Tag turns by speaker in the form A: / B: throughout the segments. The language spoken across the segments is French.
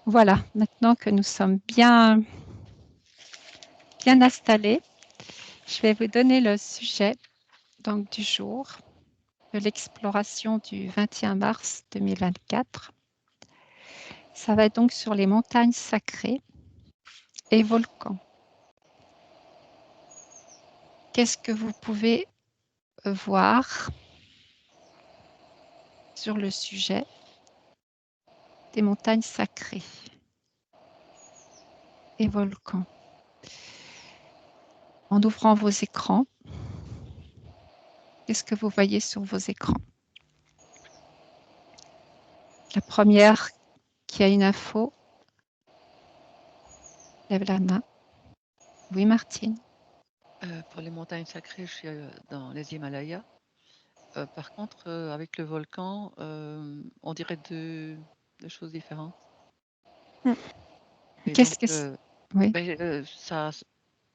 A: Voilà, maintenant que nous sommes bien installés, je vais vous donner le sujet donc, du jour de l'exploration du 21 mars 2024. Ça va être donc sur les montagnes sacrées et volcans. Qu'est-ce que vous pouvez voir sur le sujet des montagnes sacrées et volcans? En ouvrant vos écrans, qu'est-ce que vous voyez sur vos écrans? La première qui a une info, lève la main. Oui, Martine.
B: Pour les montagnes sacrées, je suis dans les Himalayas. Par contre, avec le volcan, on dirait deux choses différentes. Et
A: Qu'est-ce
B: donc,
A: que oui.
B: ça a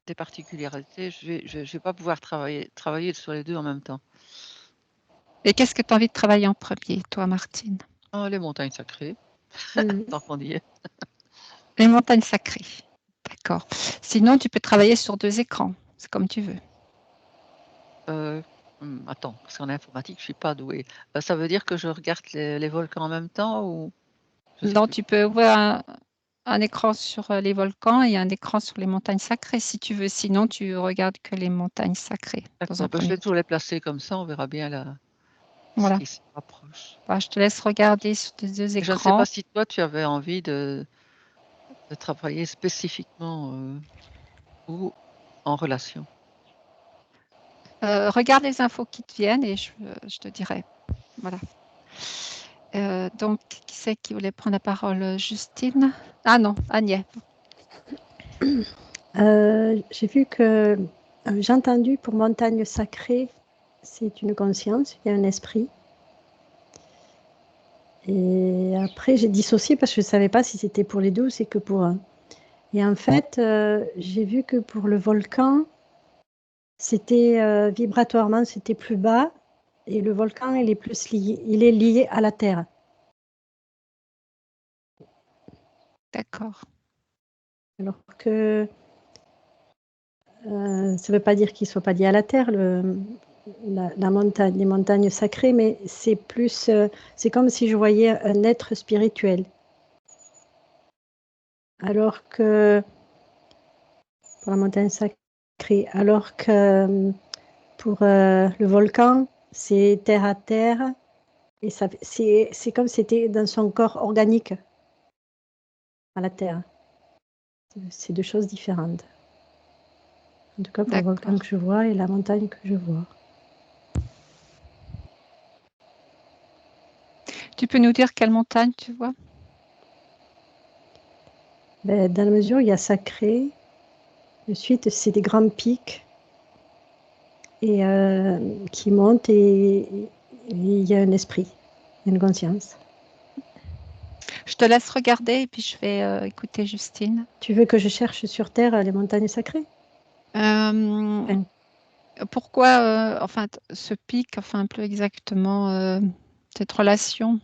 B: des particularités. Je vais pas pouvoir travailler sur les deux en même temps.
A: Et qu'est-ce que tu as envie de travailler en premier, toi, Martine?
B: Les montagnes sacrées, tant qu'on y est.
A: Les montagnes sacrées. D'accord. Sinon, tu peux travailler sur 2 écrans. C'est comme tu veux.
B: Attends, parce qu'en informatique, je suis pas douée. Ça veut dire que je regarde les volcans en même temps ou je sais
A: Non,
B: plus.
A: tu peux ouvrir un écran sur les volcans et un écran sur les montagnes sacrées si tu veux. Sinon, tu regardes que les montagnes sacrées dans un
B: D'accord, je
A: premier
B: vais
A: temps.
B: toujours les placer comme ça, on verra bien ce
A: Voilà.
B: qui se rapproche.
A: Bah, je te laisse regarder sur tes 2
B: Et je ne sais pas
A: écrans.
B: si toi, tu avais envie de travailler spécifiquement ou en relation.
A: Regarde les infos qui te viennent et je te dirai. Voilà. Donc, qui c'est qui voulait prendre la parole? Justine? Ah non, Agnès.
C: J'ai vu que j'ai entendu pour montagne sacrée, c'est une conscience, il y a un esprit. Et après, j'ai dissocié parce que je ne savais pas si c'était pour les deux ou c'est que pour un. Et en fait, j'ai vu que pour le volcan, c'était vibratoirement, c'était plus bas. Et le volcan, il est lié à la Terre.
A: D'accord.
C: Alors que ça ne veut pas dire qu'il ne soit pas lié à la Terre, la montagne, les montagnes sacrées, mais c'est plus, c'est comme si je voyais un être spirituel. Alors que pour la montagne sacrée, alors que pour le volcan, c'est terre à terre et c'est comme si c'était dans son corps organique à la terre. C'est deux choses différentes. En tout cas pour le volcan que je vois et la montagne que je vois.
A: Tu peux nous dire quelle montagne tu vois?
C: Ben, dans la mesure où il y a sacré, ensuite c'est des grands pics et qui montent et il y a un esprit, une conscience.
A: Je te laisse regarder et puis je vais écouter Justine.
C: Tu veux que je cherche sur Terre les montagnes sacrées?
A: Pourquoi, enfin, ce pic, enfin, plus exactement, cette relation?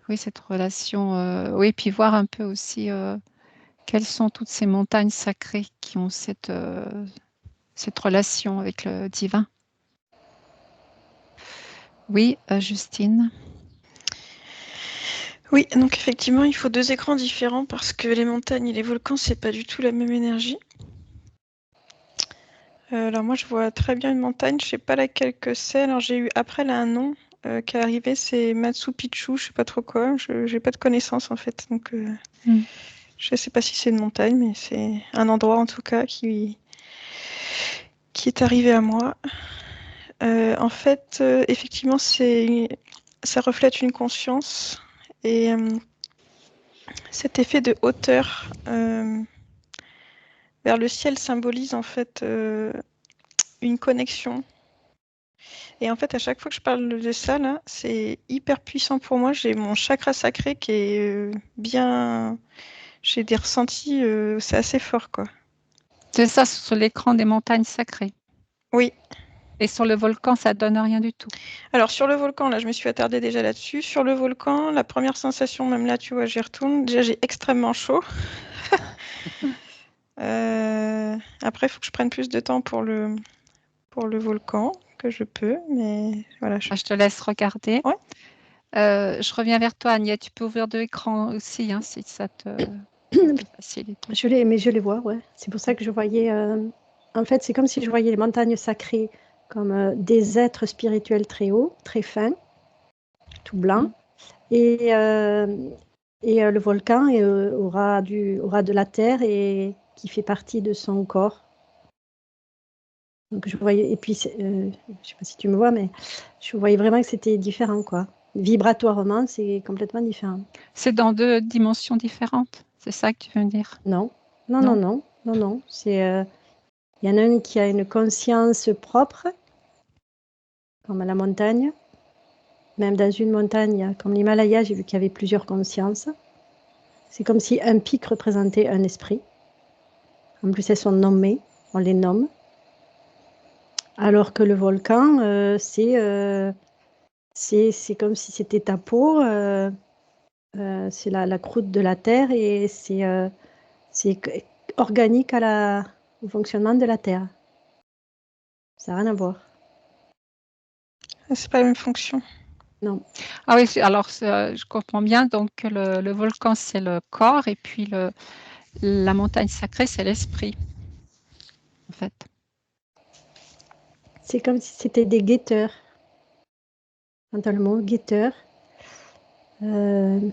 A: Oui, cette relation, oui, puis voir un peu aussi quelles sont toutes ces montagnes sacrées qui ont cette relation avec le divin. Oui, Justine.
D: Oui, donc effectivement, il faut 2 écrans différents parce que les montagnes et les volcans, c'est pas du tout la même énergie. Alors moi, je vois très bien une montagne, je sais pas laquelle que c'est. Alors j'ai eu après là un nom qui est arrivé, c'est Machu Picchu, je sais pas trop quoi. J'ai pas de connaissances en fait, donc je sais pas si c'est une montagne, mais c'est un endroit en tout cas qui est arrivé à moi. En fait, effectivement, ça reflète une conscience et cet effet de hauteur vers le ciel symbolise en fait une connexion. Et en fait, à chaque fois que je parle de ça, là, c'est hyper puissant pour moi. J'ai mon chakra sacré qui est bien... J'ai des ressentis, c'est assez fort, quoi.
A: C'est ça sur l'écran des montagnes sacrées.
D: Oui.
A: Et sur le volcan, ça donne rien du tout.
D: Alors, sur le volcan, là, je me suis attardée déjà là-dessus. Sur le volcan, la première sensation, même là, tu vois, j'y retourne. Déjà, j'ai extrêmement chaud. Après, il faut que je prenne plus de temps pour le volcan, que je peux, mais voilà.
A: Je te laisse regarder.
D: Ouais.
A: Je reviens vers toi, Agnès. Tu peux ouvrir 2 écrans aussi, hein, si ça te facilite.
C: Mais je les vois, ouais. C'est pour ça que je voyais... En fait, c'est comme si je voyais les montagnes sacrées comme des êtres spirituels très hauts, très fins, tout blancs. Et le volcan aura de la terre et qui fait partie de son corps. Donc je voyais, et puis, je ne sais pas si tu me vois, mais je voyais vraiment que c'était différent, quoi. Vibratoirement, c'est complètement différent.
A: C'est dans 2 dimensions différentes, c'est ça que tu veux dire?
C: Non. C'est, y en a une qui a une conscience propre, comme la montagne. Même dans une montagne, comme l'Himalaya, j'ai vu qu'il y avait plusieurs consciences. C'est comme si un pic représentait un esprit. En plus, elles sont nommées, on les nomme. Alors que le volcan, c'est comme si c'était ta peau, c'est la croûte de la terre et c'est organique au fonctionnement de la terre. Ça n'a rien à voir.
D: C'est pas la même fonction.
C: Non.
A: Ah oui, alors je comprends bien. Donc le volcan, c'est le corps et puis la montagne sacrée, c'est l'esprit, en fait.
C: C'est comme si c'était des guetteurs. Quant le mot guetteur,
B: Je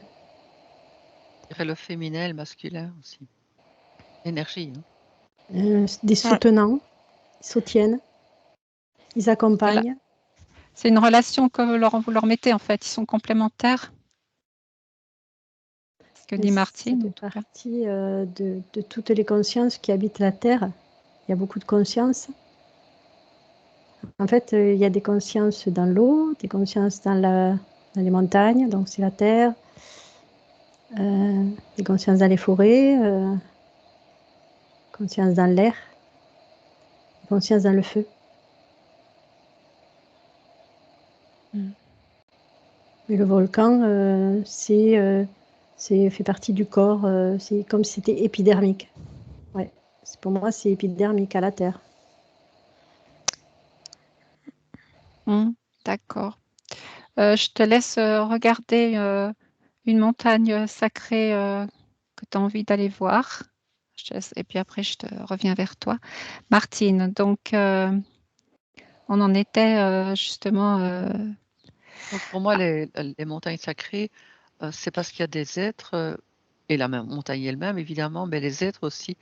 B: dirais le féminin, le masculin aussi. L'énergie. Hein.
C: Des soutenants, ils soutiennent, ils accompagnent.
A: C'est une relation que vous leur mettez, en fait. Ils sont complémentaires. Ce que dit Martine.
C: Ça fait partie de toutes les consciences qui habitent la Terre. Il y a beaucoup de consciences. En fait, il y a des consciences dans l'eau, des consciences dans les montagnes, donc c'est la terre, des consciences dans les forêts, consciences dans l'air, consciences dans le feu. Et le volcan, fait partie du corps, c'est comme si c'était épidermique. Ouais. Pour moi, c'est épidermique à la terre.
A: D'accord. Je te laisse regarder une montagne sacrée que tu as envie d'aller voir. Et puis après, je te reviens vers toi. Martine, donc on en était justement...
B: Donc pour moi, les montagnes sacrées, c'est parce qu'il y a des êtres, et la même montagne elle-même évidemment, mais les êtres aussi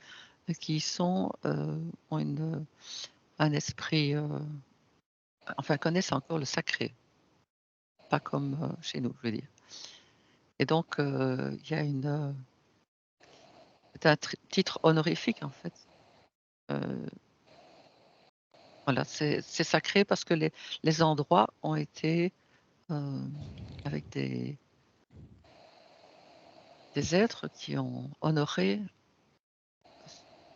B: qui ont un esprit, enfin connaissent encore le sacré, pas comme chez nous, je veux dire. Et donc il y a c'est un titre honorifique en fait. Voilà, c'est sacré parce que les endroits ont été avec des êtres qui ont honoré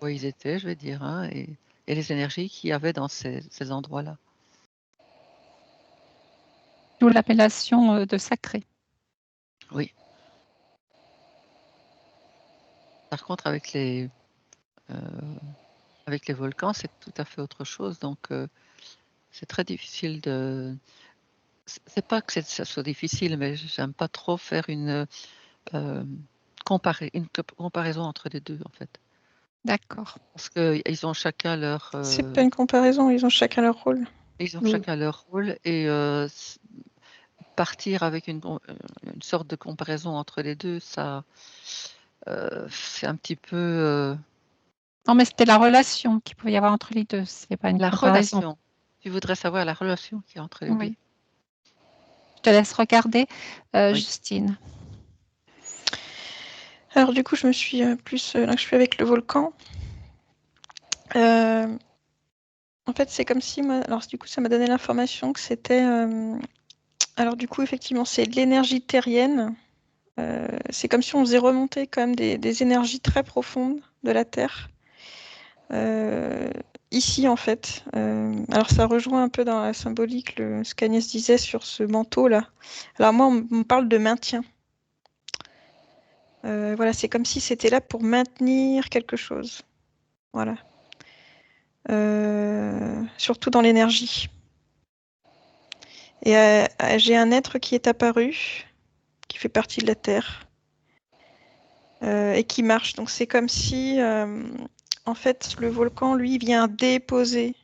B: où ils étaient, je vais dire, hein, et les énergies qu'il y avait dans ces endroits-là.
A: D'où l'appellation de sacré.
B: Oui. Par contre, avec les volcans, c'est tout à fait autre chose. Donc, c'est très difficile de... C'est pas que ça soit difficile, mais j'aime pas trop faire une comparaison entre les deux, en fait.
A: D'accord.
B: Parce qu'ils ont chacun leur...
D: C'est pas une comparaison, ils ont chacun leur rôle.
B: Ils ont chacun leur rôle et partir avec une sorte de comparaison entre les deux, ça, c'est un petit peu...
A: Non, mais c'était la relation qu'il pouvait y avoir entre les deux. C'est pas une comparaison.
B: Relation. Tu voudrais savoir la relation qu'il y a entre les deux.
A: Je te laisse regarder. Justine.
D: Alors du coup, je me suis plus... là, je suis avec le volcan. En fait, c'est comme si... alors du coup, ça m'a donné l'information que c'était... alors du coup, effectivement, c'est de l'énergie terrienne. C'est comme si on faisait remonter quand même des énergies très profondes de la Terre. ici, en fait. Alors, ça rejoint un peu dans la symbolique ce qu'Agnès disait sur ce manteau-là. Alors, moi, on me parle de maintien. Voilà, c'est comme si c'était là pour maintenir quelque chose. Voilà. Surtout dans l'énergie. Et j'ai un être qui est apparu, qui fait partie de la Terre, et qui marche. Donc c'est comme si, en fait, le volcan, lui, vient déposer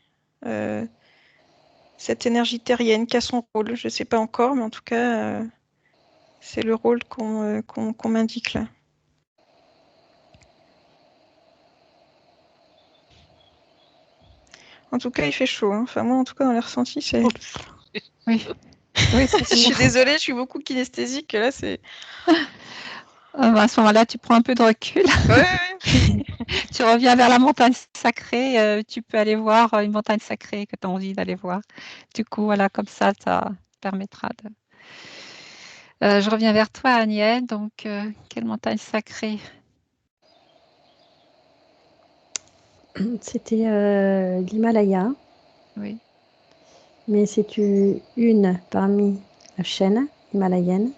D: cette énergie terrienne qui a son rôle. Je ne sais pas encore, mais en tout cas, c'est le rôle qu'on m'indique là. En tout cas, il fait chaud. Hein. Enfin, moi, en tout cas, dans les ressentis, c'est...
A: Oui, oui, c'est
D: Je suis
A: sûr.
D: désolée, je suis beaucoup kinesthésique. Là, c'est...
A: À ce moment-là, tu prends un peu de recul.
D: Ouais.
A: Tu reviens vers la montagne sacrée. Tu peux aller voir une montagne sacrée que tu as envie d'aller voir. Du coup, voilà, comme ça permettra de... je reviens vers toi, Agnès. Donc, quelle montagne sacrée?
C: C'était l'Himalaya,
A: Oui.
C: mais c'est une parmi la chaîne himalayenne.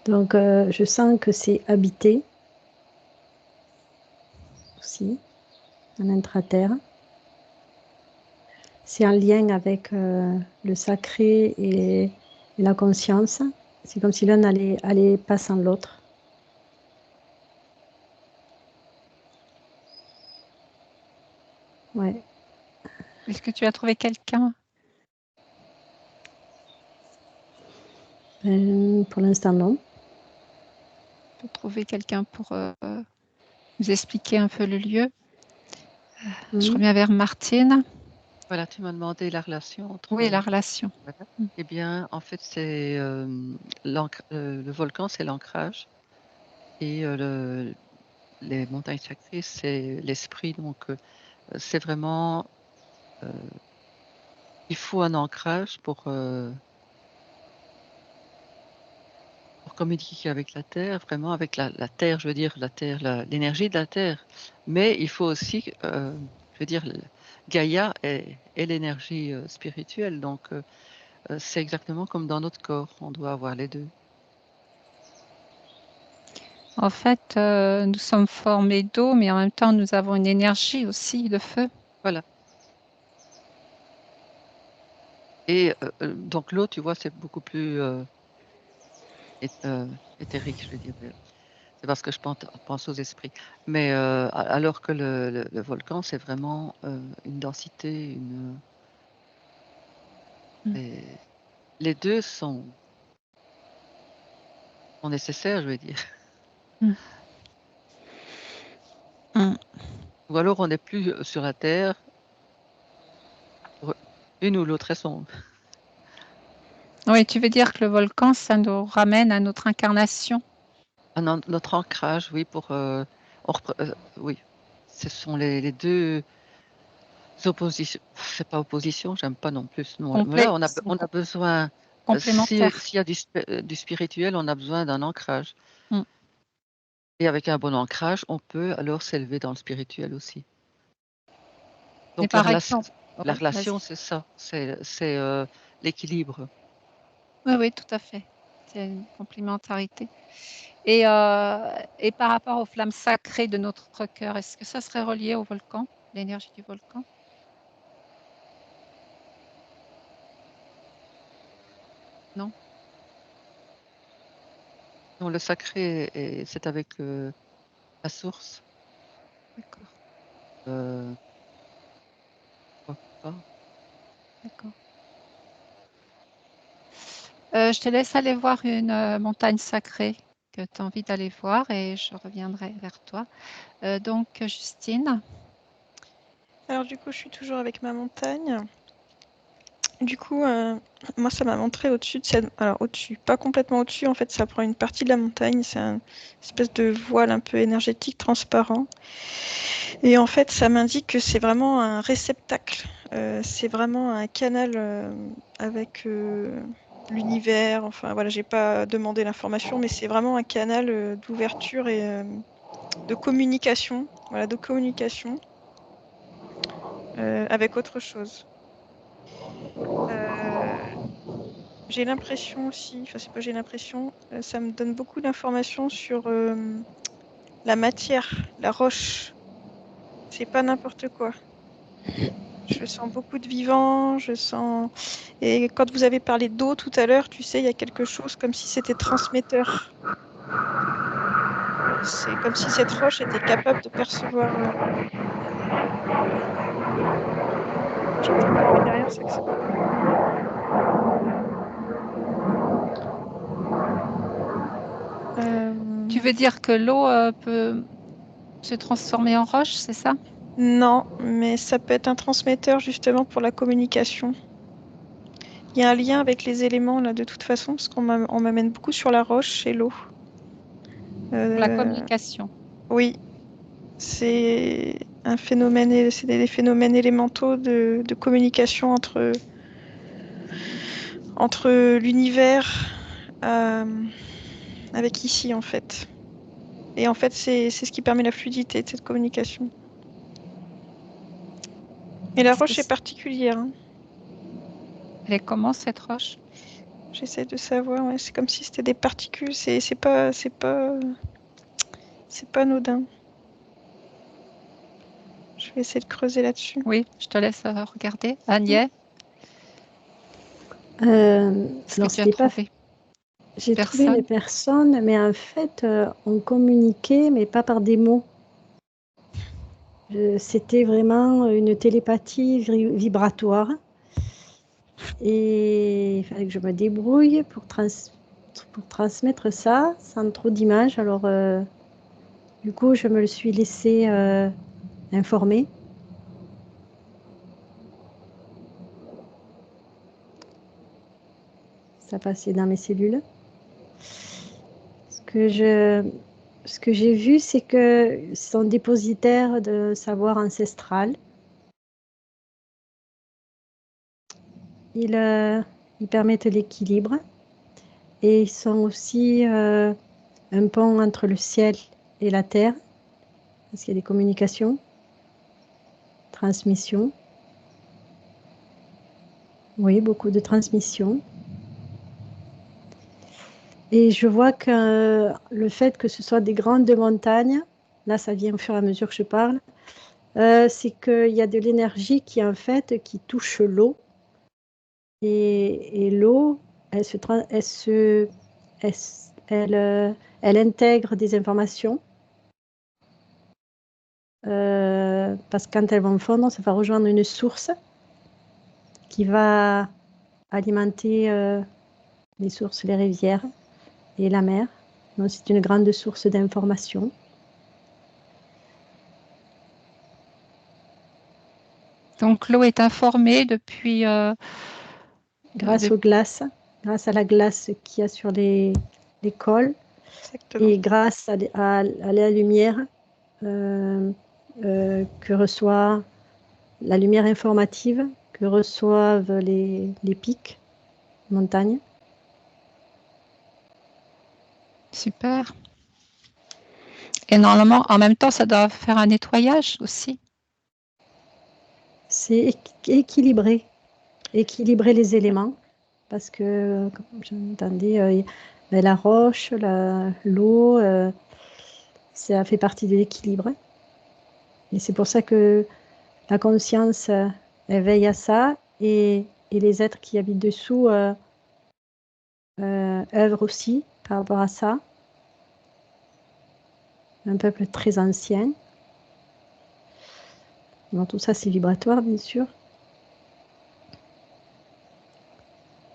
C: Donc, je sens que c'est habité aussi, en intra-terre. C'est en lien avec le sacré et la conscience. C'est comme si l'un allait pas sans l'autre. Ouais.
A: Est-ce que tu as trouvé quelqu'un?
C: Pour l'instant, non.
A: Tu peux trouver quelqu'un pour nous expliquer un peu le lieu. Je reviens vers Martine.
B: Voilà, tu m'as demandé la relation entre...
A: Oui, la relation.
B: Voilà. Eh bien, en fait, c'est le volcan, c'est l'ancrage. Et les montagnes sacrées, c'est l'esprit. Donc, c'est vraiment... il faut un ancrage pour communiquer avec la Terre, vraiment avec la Terre, je veux dire, la Terre, l'énergie de la Terre. Mais il faut aussi, je veux dire, Gaïa est l'énergie spirituelle. Donc, c'est exactement comme dans notre corps. On doit avoir les deux.
A: En fait, nous sommes formés d'eau, mais en même temps, nous avons une énergie aussi de feu.
B: Voilà. Et donc l'eau, tu vois, c'est beaucoup plus éthérique, je veux dire. C'est parce que je pense aux esprits. Mais alors que le volcan, c'est vraiment une densité, les deux sont nécessaires, je veux dire. Ou alors on n'est plus sur la Terre, une ou l'autre est sombre.
A: Oui, tu veux dire que le volcan, ça nous ramène à notre incarnation?
B: Notre ancrage, oui, oui. Ce sont les deux oppositions. C'est pas opposition, j'aime pas non plus. Là, on a besoin.
A: Complémentaire.
B: S'il y a du spirituel, on a besoin d'un ancrage.
A: Mm.
B: Et avec un bon ancrage, on peut alors s'élever dans le spirituel aussi. Donc la relation, c'est ça, c'est l'équilibre.
A: Oui, oui, tout à fait. C'est une complémentarité. Et par rapport aux flammes sacrées de notre cœur, est-ce que ça serait relié au volcan, l'énergie du volcan? Non?
B: Non, le sacré, c'est avec la source.
A: D'accord.
B: Pas.
A: D'accord. Je te laisse aller voir une montagne sacrée que tu as envie d'aller voir et je reviendrai vers toi. Donc, Justine.
D: Alors du coup, je suis toujours avec ma montagne. Du coup, moi, ça m'a montré au-dessus de cette... Alors au-dessus, pas complètement au-dessus, en fait, ça prend une partie de la montagne. C'est une espèce de voile un peu énergétique, transparent. Et en fait, ça m'indique que c'est vraiment un réceptacle. C'est vraiment un canal avec l'univers. Enfin, voilà, j'ai pas demandé l'information, mais c'est vraiment un canal d'ouverture et communication. Voilà, de communication avec autre chose. J'ai l'impression aussi, enfin c'est pas j'ai l'impression, ça me donne beaucoup d'informations sur la matière, la roche. C'est pas n'importe quoi. Je sens beaucoup de vivant, je sens... Et quand vous avez parlé d'eau tout à l'heure, tu sais, il y a quelque chose comme si c'était transmetteur. C'est comme si cette roche était capable de percevoir... J'entends pas le bruit derrière, c'est que c'est...
A: Tu veux dire que l'eau peut se transformer en roche, c'est ça?
D: Non, mais ça peut être un transmetteur justement pour la communication. Il y a un lien avec les éléments là de toute façon, parce qu'on m'amène beaucoup sur la roche et l'eau.
A: La communication.
D: Oui, c'est un phénomène, c'est des phénomènes élémentaux de communication entre l'univers avec ici en fait. Et en fait, c'est ce qui permet la fluidité de cette communication. Et la roche est particulière. Hein.
A: Elle est comment cette roche?
D: J'essaie de savoir. Ouais. C'est comme si c'était des particules. C'est pas anodin. Je vais essayer de creuser là-dessus.
A: Oui, je te laisse regarder. Agnès,
C: Alors, c'était pas... J'ai trouvé les personnes, mais en fait, on communiquait, mais pas par des mots. C'était vraiment une télépathie vibratoire. Et il fallait que je me débrouille pour transmettre ça sans trop d'images. Alors, du coup, je me le suis laissé informer. Ça passait dans mes cellules. Ce que j'ai vu, c'est que ce sont dépositaires de savoir ancestral. Ils permettent l'équilibre et ils sont aussi un pont entre le ciel et la terre, parce qu'il y a des communications, transmissions. Oui, beaucoup de transmissions. Et je vois que le fait que ce soit des grandes montagnes, là ça vient au fur et à mesure que je parle, c'est qu'il y a de l'énergie qui en fait qui touche l'eau. Et l'eau, elle intègre des informations. Parce que quand elles vont fondre, ça va rejoindre une source qui va alimenter les sources, les rivières et la mer. Donc c'est une grande source d'informations.
A: Donc l'eau est informée depuis...
C: grâce aux glaces, grâce à la glace qu'il y a sur les cols. Exactement. Et grâce à la lumière que reçoit la lumière informative que reçoivent les pics, montagnes.
A: Super. Et normalement, en même temps, ça doit faire un nettoyage aussi.
C: C'est équilibrer les éléments, parce que, comme j'entendais, la roche, l'eau, ça fait partie de l'équilibre. Et c'est pour ça que la conscience veille à ça, et les êtres qui habitent dessous œuvrent aussi par rapport à ça. Un peuple très ancien. Bon, tout ça, c'est vibratoire, bien sûr.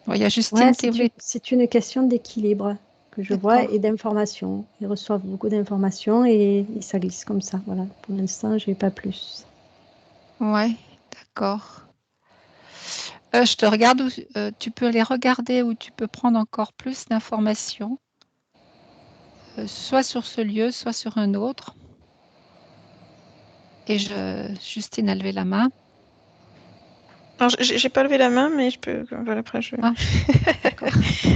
A: Il y a Justine
C: c'est une question d'équilibre que je vois et d'information. Ils reçoivent beaucoup d'informations et ça glisse comme ça. Voilà. Pour l'instant, je n'ai pas plus.
A: Ouais, d'accord. Je te regarde, tu peux les regarder ou tu peux prendre encore plus d'informations, soit sur ce lieu, soit sur un autre. Et Justine a levé la main.
D: Alors, j'ai pas levé la main, mais je peux. Voilà, après, je...
A: Ah, d'accord.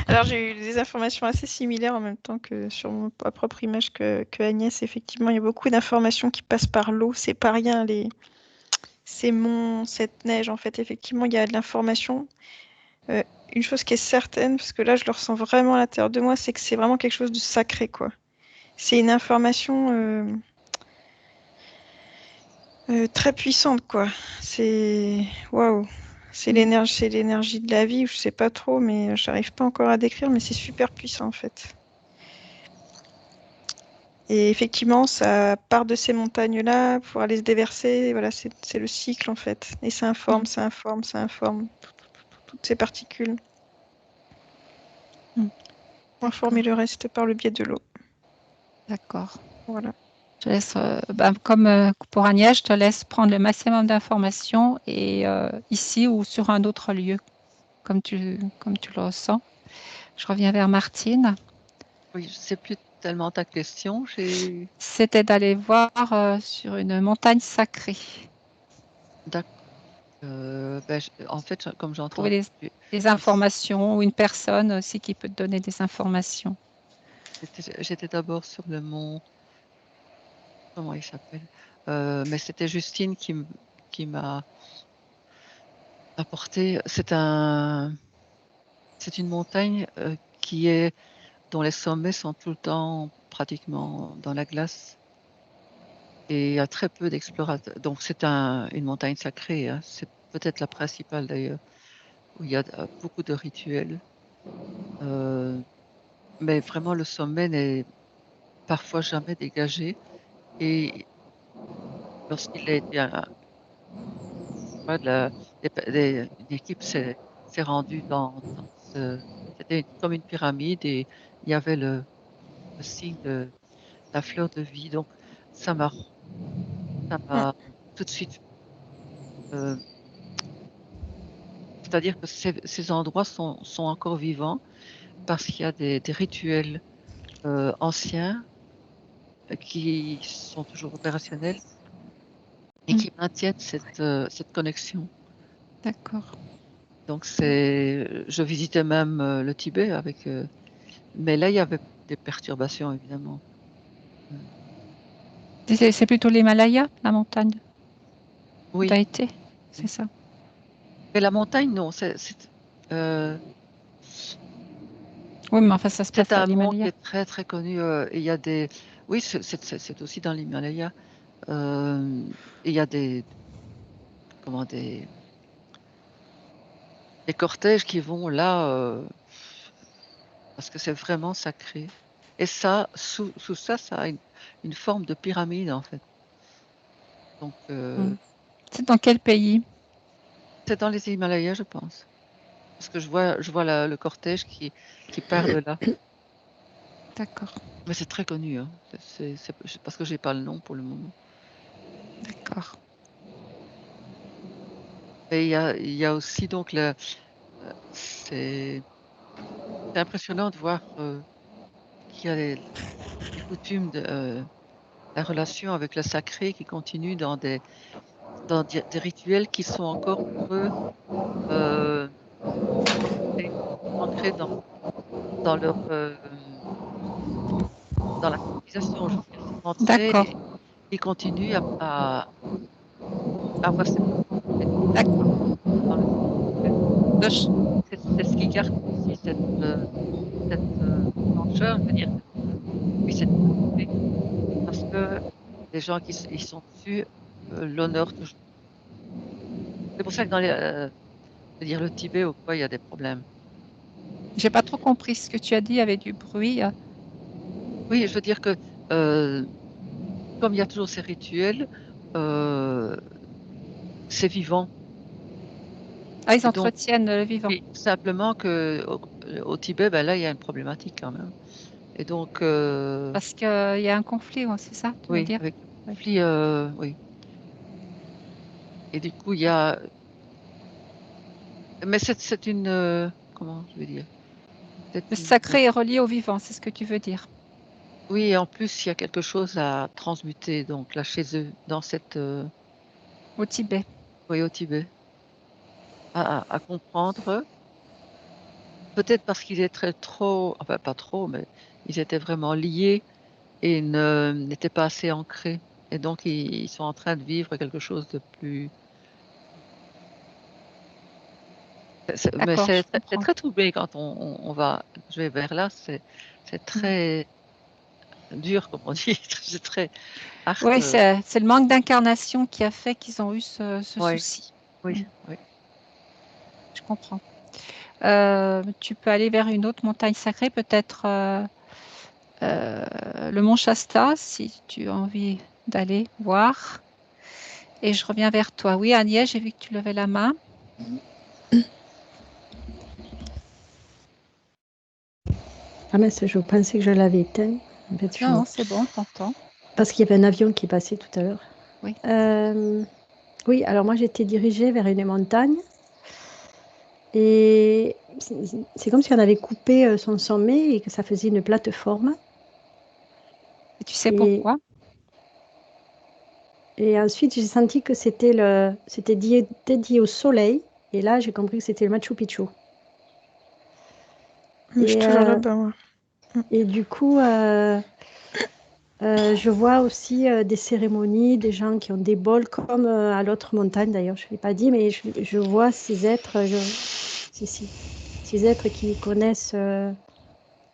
D: Alors, j'ai eu des informations assez similaires en même temps que sur ma propre image que Agnès. Effectivement, il y a beaucoup d'informations qui passent par l'eau. C'est pas rien, ces monts, cette neige. En fait, effectivement, il y a de l'information. Une chose qui est certaine, parce que là, je le ressens vraiment à l'intérieur de moi, c'est que c'est vraiment quelque chose de sacré, quoi. C'est une information très puissante, quoi. C'est waouh. C'est l'énergie de la vie, je sais pas trop, mais j'arrive pas encore à décrire, mais c'est super puissant en fait. Et effectivement, ça part de ces montagnes-là pour aller se déverser. Et voilà, c'est le cycle en fait. Et ça informe, ça informe, ça informe toutes ces particules. Pour informer le reste par le biais de l'eau.
A: D'accord.
D: Voilà.
A: Je te laisse, comme pour Agnès, je te laisse prendre le maximum d'informations et ici ou sur un autre lieu, comme tu le ressens. Je reviens vers Martine.
B: Oui, je ne sais plus tellement ta question.
A: C'était d'aller voir sur une montagne sacrée.
B: D'accord. En fait, comme j'entends...
A: Trouver des informations ou une personne aussi qui peut te donner des informations.
B: J'étais d'abord sur le mont... Comment il s'appelle? Mais c'était Justine qui m'a apporté... C'est une montagne dont les sommets sont tout le temps pratiquement dans la glace. Et il y a très peu d'explorateurs. Donc c'est une montagne sacrée, hein. C'est peut-être la principale d'ailleurs, où il y a beaucoup de rituels. Mais vraiment le sommet n'est parfois jamais dégagé. Et lorsqu'il a été une équipe s'est rendue c'était comme une pyramide et il y avait le signe de la fleur de vie. Donc ça m'a tout de suite. C'est-à-dire que ces endroits sont encore vivants parce qu'il y a des rituels anciens qui sont toujours opérationnels et qui maintiennent cette connexion.
A: D'accord.
B: Donc je visitais même le Tibet mais là il y avait des perturbations évidemment.
A: C'est plutôt l'Himalaya, la montagne.
B: Oui.
A: Tu as été, c'est ça.
B: Mais la montagne, non.
A: Oui, mais enfin, ça se passe
B: C'est
A: à
B: un mont qui
A: l'Himalaya.
B: est très très connu. Et il y a des. Oui, c'est aussi dans l'Himalaya. Et il y a des cortèges qui vont là parce que c'est vraiment sacré. Et ça, sous ça, ça a une forme de pyramide en fait. Donc,
A: c'est dans quel pays?
B: C'est dans les Himalayas, je pense. Parce que je vois le cortège qui part de là.
A: D'accord.
B: Mais c'est très connu, hein. C'est parce que j'ai pas le nom pour le moment.
A: D'accord.
B: Et il y a aussi donc c'est impressionnant de voir qu'il y a les coutumes de la relation avec le sacré qui continue dans des rituels qui sont encore pour eux ancrés dans leur dans la civilisation. Je veux dire, c'est ancré
A: D'accord.
B: et ils continuent à avoir cette
A: D'accord.
B: c'est ce qui garde aussi cette blancheur, je veux dire, oui, cette pureté, parce que les gens ils sont dessus l'honneur toujours. C'est pour ça que je veux dire, le Tibet ou quoi, il y a des problèmes.
A: J'ai pas trop compris ce que tu as dit, il y avait du bruit.
B: Oui, je veux dire que comme il y a toujours ces rituels, c'est vivant.
A: Ah, ils
B: Et donc,
A: entretiennent le vivant.
B: oui, simplement que au Tibet, ben là, il y a une problématique quand même. Et donc,
A: Parce qu'il y a un conflit, c'est ça, tu veux
B: oui,
A: dire?
B: avec le conflit, oui. Et du coup, il y a. Mais c'est une. Comment je vais dire?
A: Le
B: C'est une.
A: sacré est relié au vivant, c'est ce que tu veux dire.
B: Oui, et en plus, il y a quelque chose à transmuter, donc là, chez eux, dans cette.
A: Au Tibet.
B: Oui, au Tibet. à comprendre. Peut-être parce qu'ils étaient trop, enfin pas trop, mais ils étaient vraiment liés et n'étaient pas assez ancrés. Et donc ils sont en train de vivre quelque chose de plus. Mais
A: D'accord, je
B: c'est
A: comprends.
B: très troublé quand on va. Je vais vers là, c'est très dur, comme on dit. C'est très hard.
A: Oui, c'est le manque d'incarnation qui a fait qu'ils ont eu ce
B: Oui,
A: souci.
B: oui, oui.
A: Je comprends. Tu peux aller vers une autre montagne sacrée, peut-être le mont Shasta, si tu as envie d'aller voir. Et je reviens vers toi. Oui, Agnès, j'ai vu que tu levais la main.
C: Ah mais je pensais que je l'avais éteint. En fait,
A: Non, c'est bon, t'entends.
C: Parce qu'il y avait un avion qui passait tout à l'heure.
A: Oui.
C: Oui, alors moi j'étais dirigée vers une montagne et c'est comme si on avait coupé son sommet et que ça faisait une plateforme.
A: Et tu sais
C: Et,
A: pourquoi?
C: et ensuite j'ai senti que c'était dédié au soleil et là j'ai compris que c'était le Machu Picchu.
D: Je suis toujours là-bas, moi.
C: Et du coup, je vois aussi des cérémonies, des gens qui ont des bols comme à l'autre montagne d'ailleurs, je ne l'ai pas dit, mais je vois ces êtres, ces êtres qui connaissent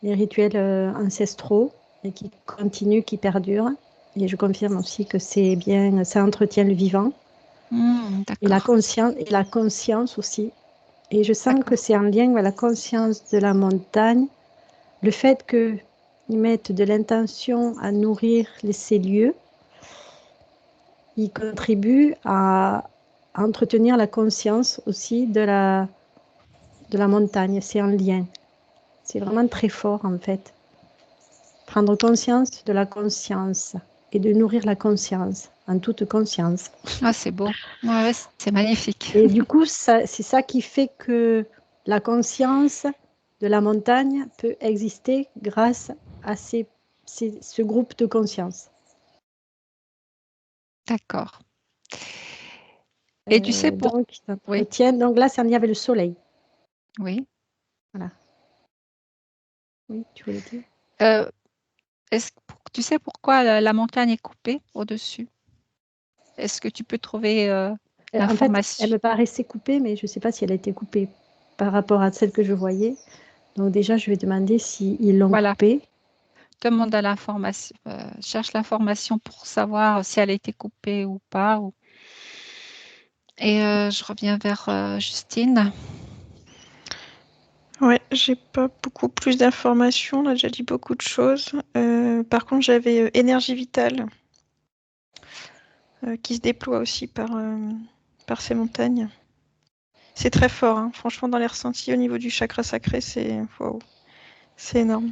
C: les rituels ancestraux et qui continuent, qui perdurent. Et je confirme aussi que c'est bien, ça entretient le vivant et
A: D'accord.
C: la conscience aussi. Et je sens que
A: D'accord.
C: c'est en lien avec la conscience de la montagne, le fait qu'ils mettent de l'intention à nourrir ces lieux, ils contribuent à entretenir la conscience aussi de la montagne. C'est en lien. C'est vraiment très fort en fait. Prendre conscience de la conscience et de nourrir la conscience en toute conscience.
A: Ah, c'est beau. Ouais, c'est magnifique.
C: Et du coup, c'est ça qui fait que la conscience de la montagne peut exister grâce à ce groupe de conscience.
A: D'accord. Et tu sais
C: Donc,
A: oui,
C: donc là, c'est en lien avec le soleil.
A: oui.
C: Voilà. Oui, tu voulais dire.
A: Tu sais pourquoi la montagne est coupée au-dessus? Est-ce que tu peux trouver
C: En fait, elle
A: l'information?
C: me paraissait coupée, mais je ne sais pas si elle a été coupée par rapport à celle que je voyais. Donc déjà, je vais demander s'ils l'ont
A: Voilà,
C: coupée.
A: demande à l'information, cherche l'information pour savoir si elle a été coupée ou pas. Et je reviens vers Justine.
D: Ouais, j'ai pas beaucoup plus d'informations. On a déjà dit beaucoup de choses. Par contre, j'avais énergie vitale qui se déploie aussi par ces montagnes. C'est très fort, hein. Franchement, dans les ressentis au niveau du chakra sacré, c'est wow. C'est énorme.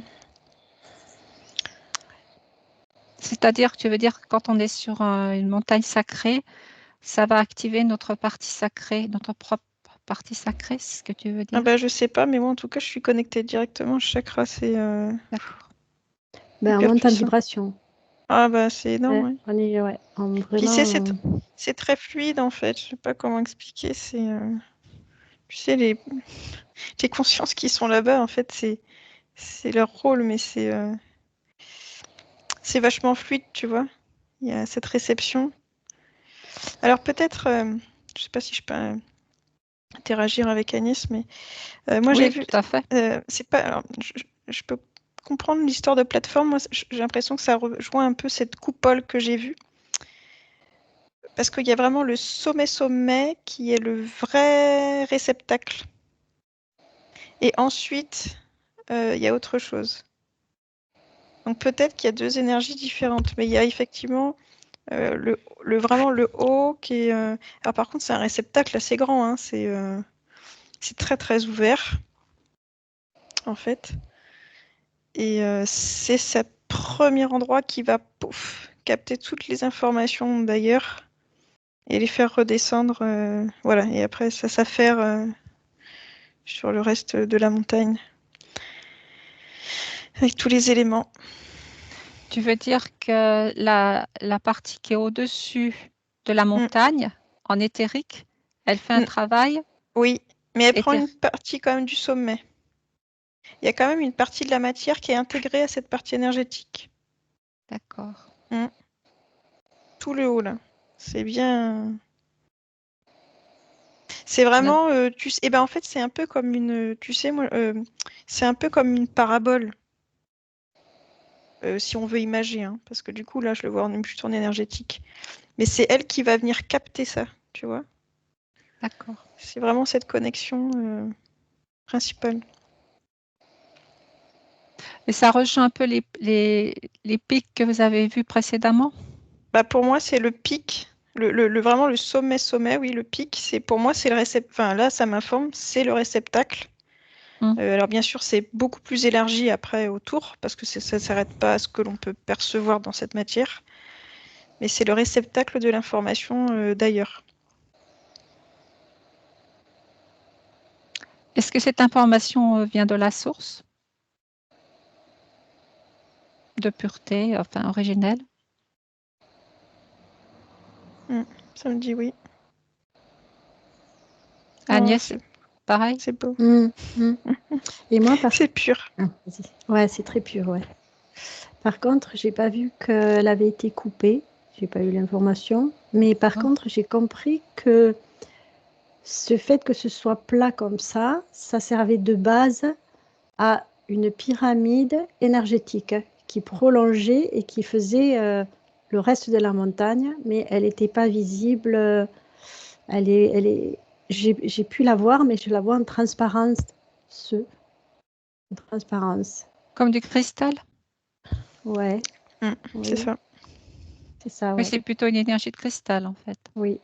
A: C'est-à-dire que tu veux dire que quand on est sur une montagne sacrée, ça va activer notre partie sacrée, notre propre partie sacrée, c'est ce que tu veux
D: Ah
A: dire?
D: bah, je sais pas, mais moi, en tout cas, je suis connectée directement au chakra. C'est
A: D'accord.
C: Ben, on
D: hyper
C: monte en
D: puissant.
C: vibration.
D: Ah bah, c'est énorme, ouais.
C: On est
D: Puis
C: vraiment.
D: c'est très fluide, en fait. Je sais pas comment expliquer. C'est, tu sais, les consciences qui sont là-bas, en fait, c'est leur rôle, mais c'est vachement fluide, tu vois. Il y a cette réception. Alors peut-être, je sais pas si je peux interagir avec Agnès, mais moi j'ai
A: Oui,
D: vu,
A: tout à fait.
D: c'est pas, alors, je peux comprendre l'histoire de plateforme. Moi, j'ai l'impression que ça rejoint un peu cette coupole que j'ai vue, parce qu'il y a vraiment le sommet qui est le vrai réceptacle. Et ensuite, il y a autre chose. Donc peut-être qu'il y a deux énergies différentes, mais il y a effectivement vraiment le haut qui est. Alors par contre, c'est un réceptacle assez grand, hein, c'est très très ouvert en fait. Et c'est ce premier endroit qui va capter toutes les informations d'ailleurs et les faire redescendre. Voilà, et après ça s'affaire sur le reste de la montagne avec tous les éléments.
A: Tu veux dire que la partie qui est au-dessus de la montagne, en éthérique, elle fait un travail
D: Oui, mais elle prend
A: Éther.
D: une partie quand même du sommet. Il y a quand même une partie de la matière qui est intégrée à cette partie énergétique.
A: D'accord.
D: Tout le haut, là. C'est bien... C'est vraiment... tu sais, en fait, c'est un peu comme une... Tu sais, moi, c'est un peu comme une parabole. Si on veut imager, hein, parce que du coup, là, je le vois plutôt en énergétique. Mais c'est elle qui va venir capter ça, tu vois.
A: D'accord.
D: C'est vraiment cette connexion principale.
A: Et ça rejoint un peu les pics que vous avez vus précédemment?
D: Bah, pour moi, c'est le pic. Vraiment le sommet, oui, le pic, c'est pour moi, c'est le réceptacle. Enfin, là, ça m'informe, c'est le réceptacle. Alors, bien sûr, c'est beaucoup plus élargi après autour, parce que ça ne s'arrête pas à ce que l'on peut percevoir dans cette matière. Mais c'est le réceptacle de l'information d'ailleurs.
A: Est-ce que cette information vient de la source de pureté, enfin originelle?
D: Ça me dit oui.
A: Agnès,
D: c'est
A: pareil?
D: c'est beau.
C: Et moi,
D: C'est pur.
C: Ouais, c'est très pur, ouais. Par contre, j'ai pas vu qu'elle avait été coupée. J'ai pas eu l'information. Mais par contre, j'ai compris que ce fait que ce soit plat comme ça servait de base à une pyramide énergétique qui prolongeait et qui faisait le reste de la montagne, mais elle n'était pas visible. J'ai pu la voir, mais je la vois en transparence. En transparence.
A: Comme du cristal?
C: Ouais.
D: C'est ça.
C: C'est ça,
A: Oui,
C: ouais.
A: c'est plutôt une énergie de cristal, en fait.
C: Oui.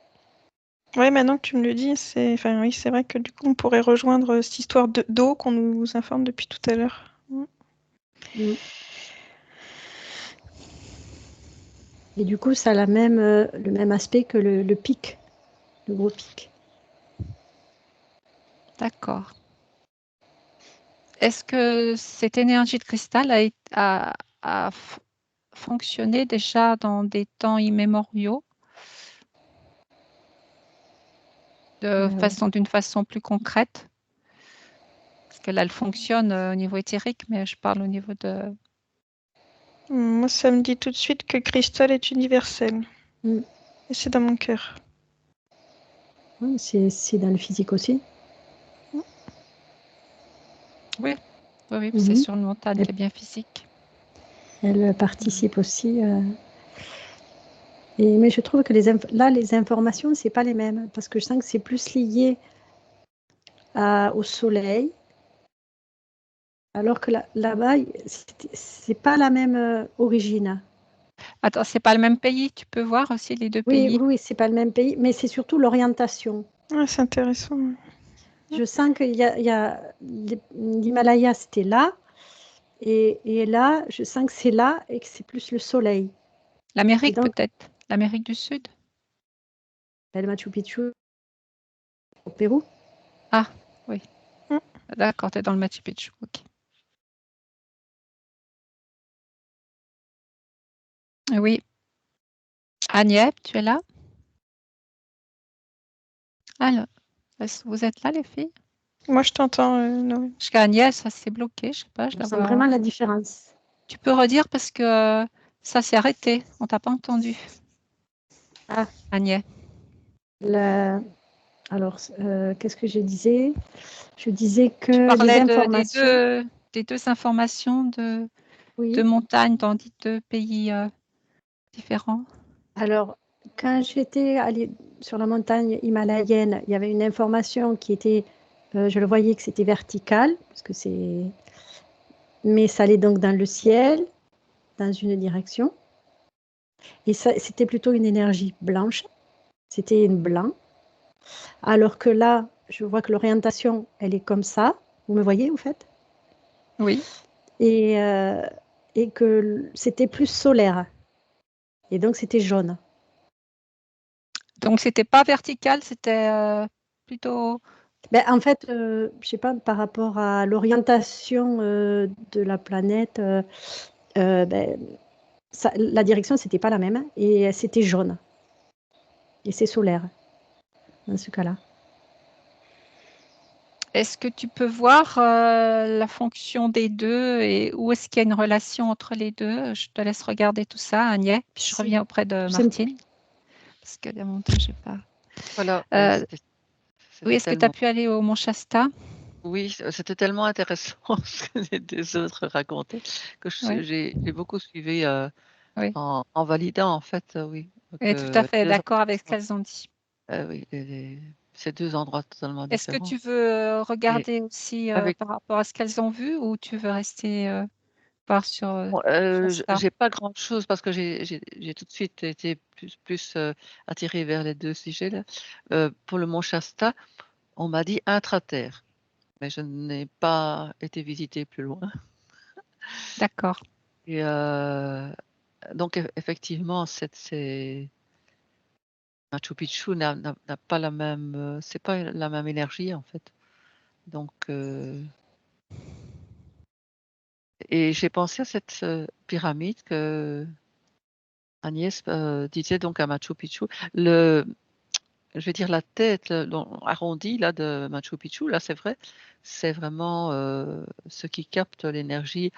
D: Ouais, maintenant que tu me le dis, oui, c'est vrai que du coup, on pourrait rejoindre cette histoire d'eau qu'on nous informe depuis tout à l'heure.
C: Et du coup, ça a le même aspect que le pic, le gros pic.
A: D'accord. Est-ce que cette énergie de cristal a fonctionné déjà dans des temps immémoriaux d'une façon plus concrète? Parce que là, elle fonctionne au niveau éthérique, mais je parle au niveau de...
D: Moi, ça me dit tout de suite que cristal est universel. Et c'est dans mon cœur.
C: C'est dans le physique aussi.
A: Oui, c'est sur une montagne qui est bien physique.
C: Elle participe aussi. Mais je trouve que les informations, c'est pas les mêmes, parce que je sens que c'est plus lié au soleil, alors que là-bas, c'est pas la même origine.
A: Attends, c'est pas le même pays? Tu peux voir aussi les deux pays?
C: Oui, c'est pas le même pays, mais c'est surtout l'orientation.
D: Ah, c'est intéressant.
C: Je sens qu'il y a l'Himalaya, c'était là, et là, je sens que c'est là et que c'est plus le soleil.
A: L'Amérique
C: donc,
A: peut-être? L'Amérique du Sud?
C: le Machu Picchu au Pérou.
A: Ah, oui. D'accord, tu es dans le Machu Picchu. Ok. Oui. Agnès, tu es là? Alors, est-ce que vous êtes là, les filles?
D: Moi, je t'entends, Noé.
A: Jusqu'à Agnès, ça s'est bloqué, je sais pas.
C: Je sens vraiment la différence.
A: Tu peux redire parce que ça s'est arrêté. On t'a pas entendu.
C: Ah,
A: Agnès.
C: alors, qu'est-ce que je disais? Je disais
A: Tu
C: que les
A: parlais
C: informations.
A: des deux informations de
C: Oui.
A: montagnes dans deux pays différents.
C: Alors, quand j'étais allée sur la montagne himalayenne, il y avait une information qui était, je le voyais que c'était vertical, parce que mais ça allait donc dans le ciel, dans une direction. Et ça, c'était plutôt une énergie blanche. C'était une blanc. Alors que là, je vois que l'orientation, elle est comme ça. Vous me voyez, en fait?
A: Oui.
C: Et que c'était plus solaire. Et donc, c'était jaune.
A: Donc, c'était pas vertical, c'était plutôt...
C: Ben, en fait, je sais pas, par rapport à l'orientation de la planète, ben, la direction, c'était pas la même. Et c'était jaune. Et c'est solaire, dans ce cas-là.
A: Est-ce que tu peux voir la fonction des deux et où est-ce qu'il y a une relation entre les deux? Je te laisse regarder tout ça, Agnès, puis je reviens auprès de Martine. Parce que de mon temps, je n'ai pas.
B: Voilà,
A: Oui, est-ce que tu as pu aller au Mont Shasta?
B: Oui, c'était tellement intéressant ce que les autres racontaient que j'ai beaucoup suivi en validant, en fait, oui.
A: Oui, tout à fait, d'accord avec ce qu'elles ont dit.
B: Oui, c'est deux endroits totalement
A: Est-ce que
B: différents.
A: tu veux regarder aussi par rapport à ce qu'elles ont vu ou tu veux rester voir sur Shasta?
B: J'ai pas grand-chose parce que j'ai tout de suite été plus attirée vers les deux sujets là. Pour le Mont Shasta, on m'a dit intraterre, mais je n'ai pas été visiter plus loin.
A: D'accord.
B: Et donc effectivement, Machu Picchu n'a pas la même, c'est pas la même énergie en fait. Donc et j'ai pensé à cette pyramide que Agnès disait donc à Machu Picchu. Je vais dire la tête arrondie là de Machu Picchu, là c'est vrai, c'est vraiment ce qui capte l'énergie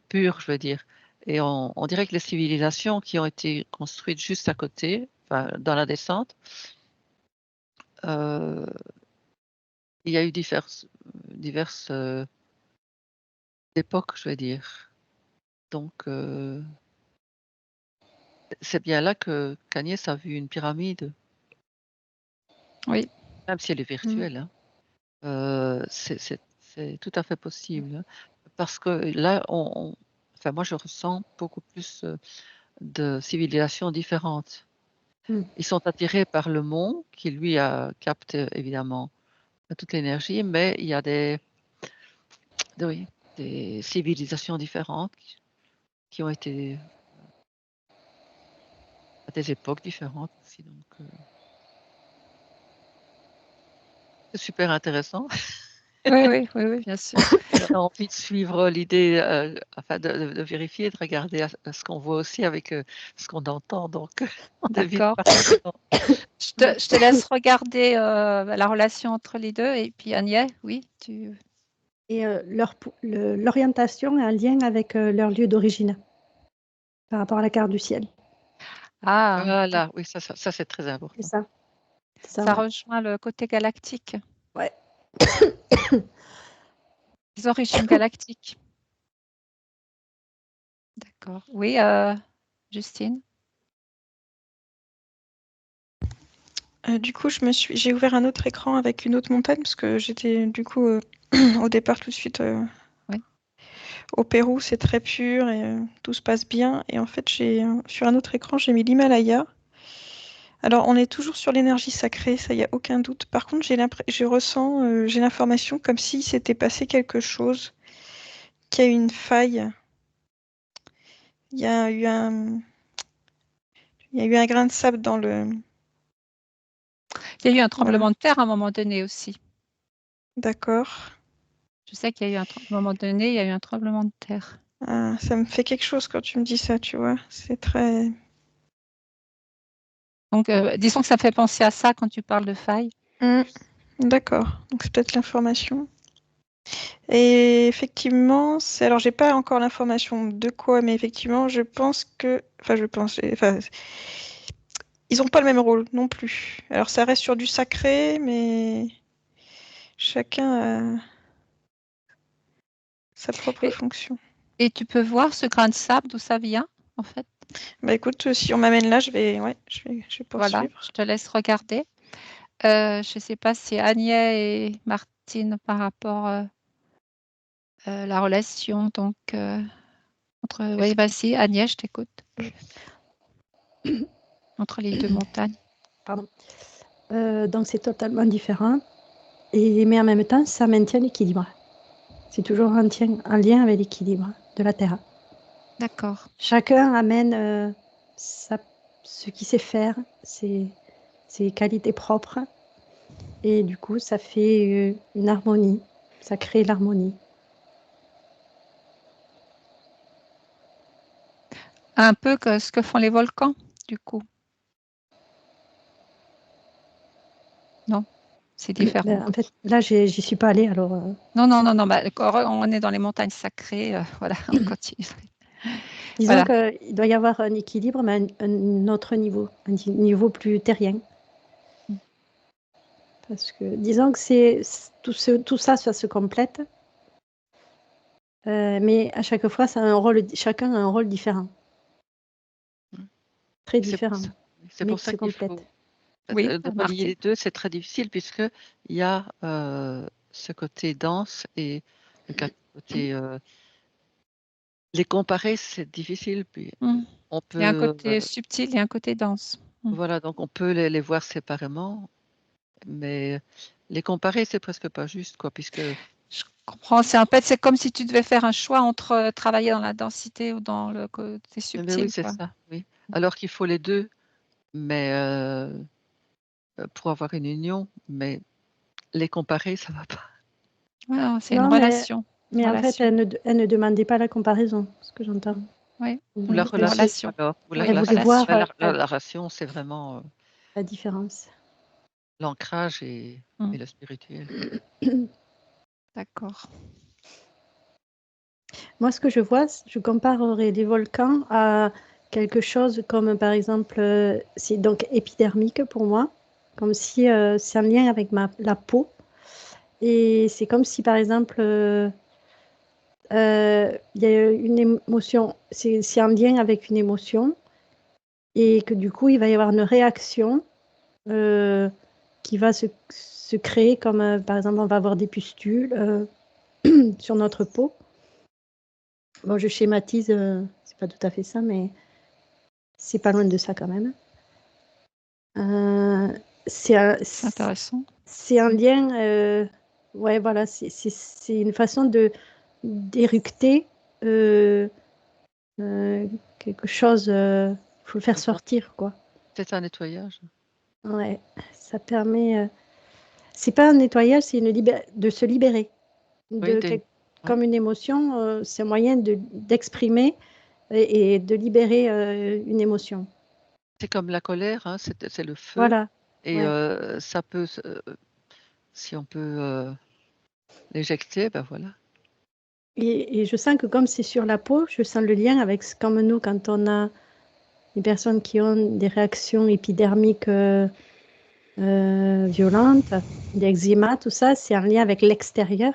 B: pure, je veux dire. Et on dirait que les civilisations qui ont été construites juste à côté, enfin, dans la descente, il y a eu diverses époques, je veux dire. Donc c'est bien là que qu'Agnès a vu une pyramide.
A: Oui.
B: Même si elle est virtuelle, hein. C'est tout à fait possible, hein. Parce que là, enfin moi je ressens beaucoup plus de civilisations différentes. Ils sont attirés par le mont qui lui capte évidemment toute l'énergie, mais il y a oui, des civilisations différentes qui ont été à des époques différentes aussi. Donc c'est super intéressant.
A: Oui, bien sûr.
B: On a envie de suivre l'idée, enfin de vérifier, de regarder à ce qu'on voit aussi avec ce qu'on entend. Donc, on évite
A: D'accord.
B: pas.
A: Je te laisse regarder la relation entre les deux. Et puis Agnès, oui, tu.
C: Et l'orientation est en lien avec leur lieu d'origine par rapport à la carte du ciel.
A: Ah,
B: Voilà, oui, ça c'est très
C: C'est
B: important.
C: ça.
A: ça
C: Ouais.
A: rejoint le côté galactique.
C: Ouais.
A: Les origines galactiques. D'accord. Oui, Justine.
D: Du coup, j'ai ouvert un autre écran avec une autre montagne parce que j'étais du coup au départ tout de suite
A: Oui.
D: au Pérou, c'est très pur et tout se passe bien. Et en fait, sur un autre écran, j'ai mis l'Himalaya. Alors, on est toujours sur l'énergie sacrée, ça y a aucun doute. Par contre, j'ai l'information comme s'il s'était passé quelque chose, qu'il y a eu une faille. Il y a eu un grain de sable dans le.
A: Il y a eu un tremblement de terre à un moment donné aussi.
D: D'accord.
A: Je sais qu'il y a eu un moment donné, il y a eu un tremblement de terre.
D: Ah, ça me fait quelque chose quand tu me dis ça, tu vois. C'est très.
A: Donc, disons que ça fait penser à ça quand tu parles de faille.
D: D'accord. Donc, c'est peut-être l'information. Et effectivement, alors j'ai pas encore l'information de quoi, mais effectivement, je pense que. Ils n'ont pas le même rôle non plus. Alors ça reste sur du sacré, mais chacun a sa propre fonction.
A: Et tu peux voir ce grain de sable, d'où ça vient, en fait?
D: Bah écoute, si on m'amène là, je vais poursuivre.
A: Voilà, je te laisse regarder. Je ne sais pas si Agnès et Martine par rapport à la relation donc entre. Oui, vas-y, Agnès, je t'écoute. Entre les deux montagnes.
C: Pardon. Donc c'est totalement différent, mais en même temps, ça maintient l'équilibre. C'est toujours en lien avec l'équilibre de la Terre.
A: D'accord.
C: Chacun amène ce qu'il sait faire, ses qualités propres, et du coup, ça fait une harmonie, ça crée l'harmonie.
A: Un peu que ce que font les volcans, du coup. Non. C'est différent.
C: En fait, là, j'y suis pas allée, alors.
A: Non. Bah, on est dans les montagnes sacrées. Voilà, on continue.
C: Disons
A: Voilà.
C: qu'il doit y avoir un équilibre, mais un autre niveau, un niveau plus terrien. Parce que disons que tout ça se complète, mais à chaque fois, chacun a un rôle différent. Très différent.
B: C'est pour ça qu'il faut de relier les deux, c'est très difficile puisqu'il y a ce côté dense et le côté... les comparer, c'est difficile. Puis on peut,
A: il y a un côté subtil et un côté dense.
B: Voilà, donc on peut les voir séparément, mais les comparer, c'est presque pas juste, quoi, puisque...
A: Je comprends. En fait, c'est comme si tu devais faire un choix entre travailler dans la densité ou dans le côté subtil.
B: Oui, c'est ça, oui. Alors qu'il faut les deux, mais pour avoir une union, mais les comparer, ça va pas.
A: Ouais, c'est une relation.
C: Mais en fait, elle ne demandait pas la comparaison, ce que j'entends.
A: Oui,
B: ou la relation. Alors, ou la relation, c'est vraiment
C: la différence.
B: L'ancrage et le spirituel.
A: D'accord.
C: Moi, ce que je vois, je comparerais les volcans à quelque chose comme, par exemple, c'est donc épidermique pour moi, comme si c'est en lien avec la peau. Et c'est comme si, par exemple, il y a une émotion, c'est en lien avec une émotion, et que du coup, il va y avoir une réaction qui va se créer, comme par exemple, on va avoir des pustules sur notre peau. Bon, je schématise, c'est pas tout à fait ça, mais c'est pas loin de ça quand même. C'est
A: intéressant.
C: C'est un lien, ouais, voilà, c'est une façon d'éructer quelque chose, faut le faire sortir, quoi.
B: C'est un nettoyage.
C: Ouais, ça permet. C'est pas un nettoyage, c'est de se libérer. Comme une émotion, c'est un moyen d'exprimer et de libérer une émotion.
B: C'est comme la colère, hein, c'est le feu.
C: Voilà.
B: Et ça peut, si on peut l'éjecter, ben voilà.
C: Et je sens que comme c'est sur la peau, je sens le lien avec comme nous, quand on a des personnes qui ont des réactions épidermiques violentes, des eczémas, tout ça, c'est un lien avec l'extérieur.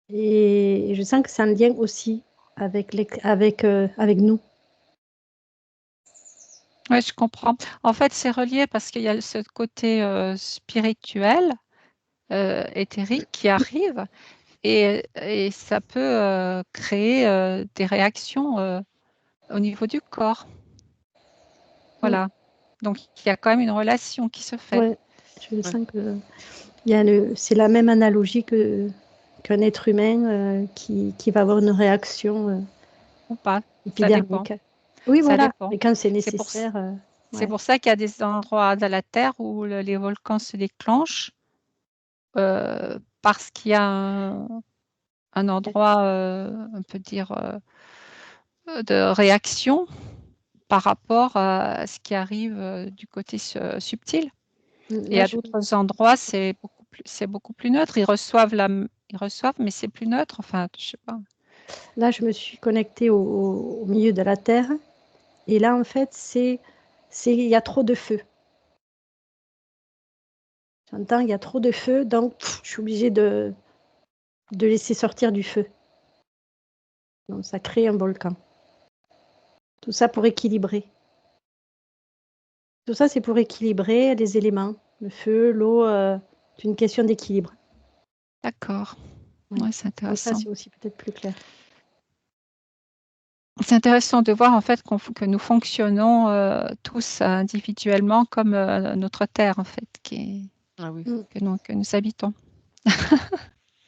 C: Et je sens que c'est un lien aussi avec nous.
A: Oui, je comprends. En fait, c'est relié parce qu'il y a ce côté spirituel, éthérique qui arrive et ça peut créer des réactions au niveau du corps. Voilà. Donc, il y a quand même une relation qui se fait.
C: Ouais, je sens que c'est la même analogie qu'un être humain qui va avoir une réaction
A: ou pas,
C: épidermique. Oui, voilà. Et quand c'est nécessaire.
A: C'est pour ça qu'il y a des endroits de la Terre où les volcans se déclenchent parce qu'il y a un endroit, on peut dire, de réaction par rapport à ce qui arrive du côté subtil. Et à d'autres endroits, c'est beaucoup plus neutre. Ils reçoivent, mais c'est plus neutre. Enfin, je sais pas.
C: Là, je me suis connectée au milieu de la Terre. Et là, en fait, il y a trop de feu. J'entends, il y a trop de feu, donc je suis obligée de laisser sortir du feu. Donc, ça crée un volcan. Tout ça pour équilibrer. Tout ça, c'est pour équilibrer les éléments. Le feu, l'eau, c'est une question d'équilibre.
A: D'accord. Ouais, c'est intéressant.
C: Ça, c'est aussi peut-être plus clair.
A: C'est intéressant de voir en fait que nous fonctionnons tous individuellement comme notre Terre en fait, que nous habitons.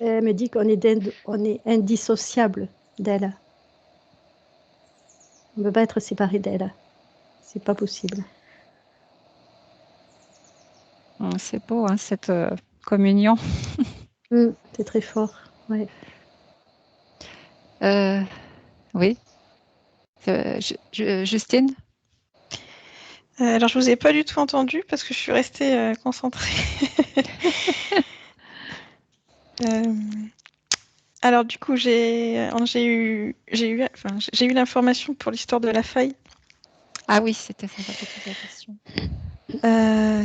C: Elle me dit qu'on est indissociable d'elle. On ne peut pas être séparé d'elle. C'est pas possible.
A: C'est beau, hein, cette communion.
C: C'est très fort. Ouais.
A: Oui. Justine?
D: Alors, je vous ai pas du tout entendu parce que je suis restée concentrée. Alors, du coup, j'ai eu l'information pour l'histoire de la faille.
A: Ah oui, c'était ça, j'avais posé la question.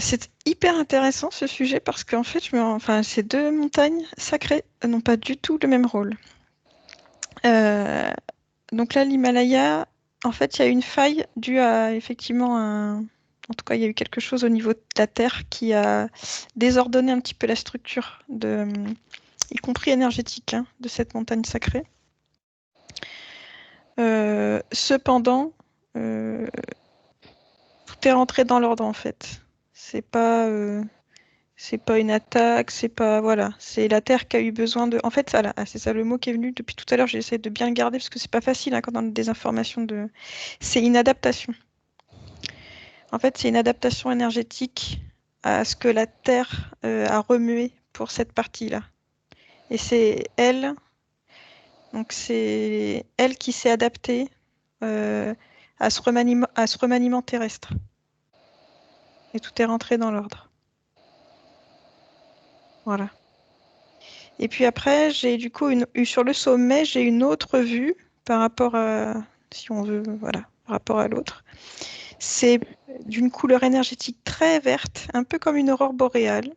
D: C'est hyper intéressant ce sujet parce qu'en fait, ces deux montagnes sacrées n'ont pas du tout le même rôle. Donc là, l'Himalaya, en fait, il y a une faille due à effectivement En tout cas, il y a eu quelque chose au niveau de la Terre qui a désordonné un petit peu la structure, y compris énergétique, hein, de cette montagne sacrée. Cependant, tout est rentré dans l'ordre en fait. C'est pas une attaque, c'est pas voilà, c'est la Terre qui a eu besoin de. En fait, voilà, c'est ça le mot qui est venu depuis tout à l'heure. J'essaie de bien le garder parce que c'est pas facile hein, quand on a des informations de. C'est une adaptation. En fait, c'est une adaptation énergétique à ce que la Terre a remué pour cette partie-là. Et c'est elle, donc c'est elle qui s'est adaptée à ce remaniement terrestre. Et tout est rentré dans l'ordre. Voilà. Et puis après, j'ai du coup sur le sommet, j'ai une autre vue par rapport à, si on veut, voilà, par rapport à l'autre. C'est d'une couleur énergétique très verte, un peu comme une aurore boréale.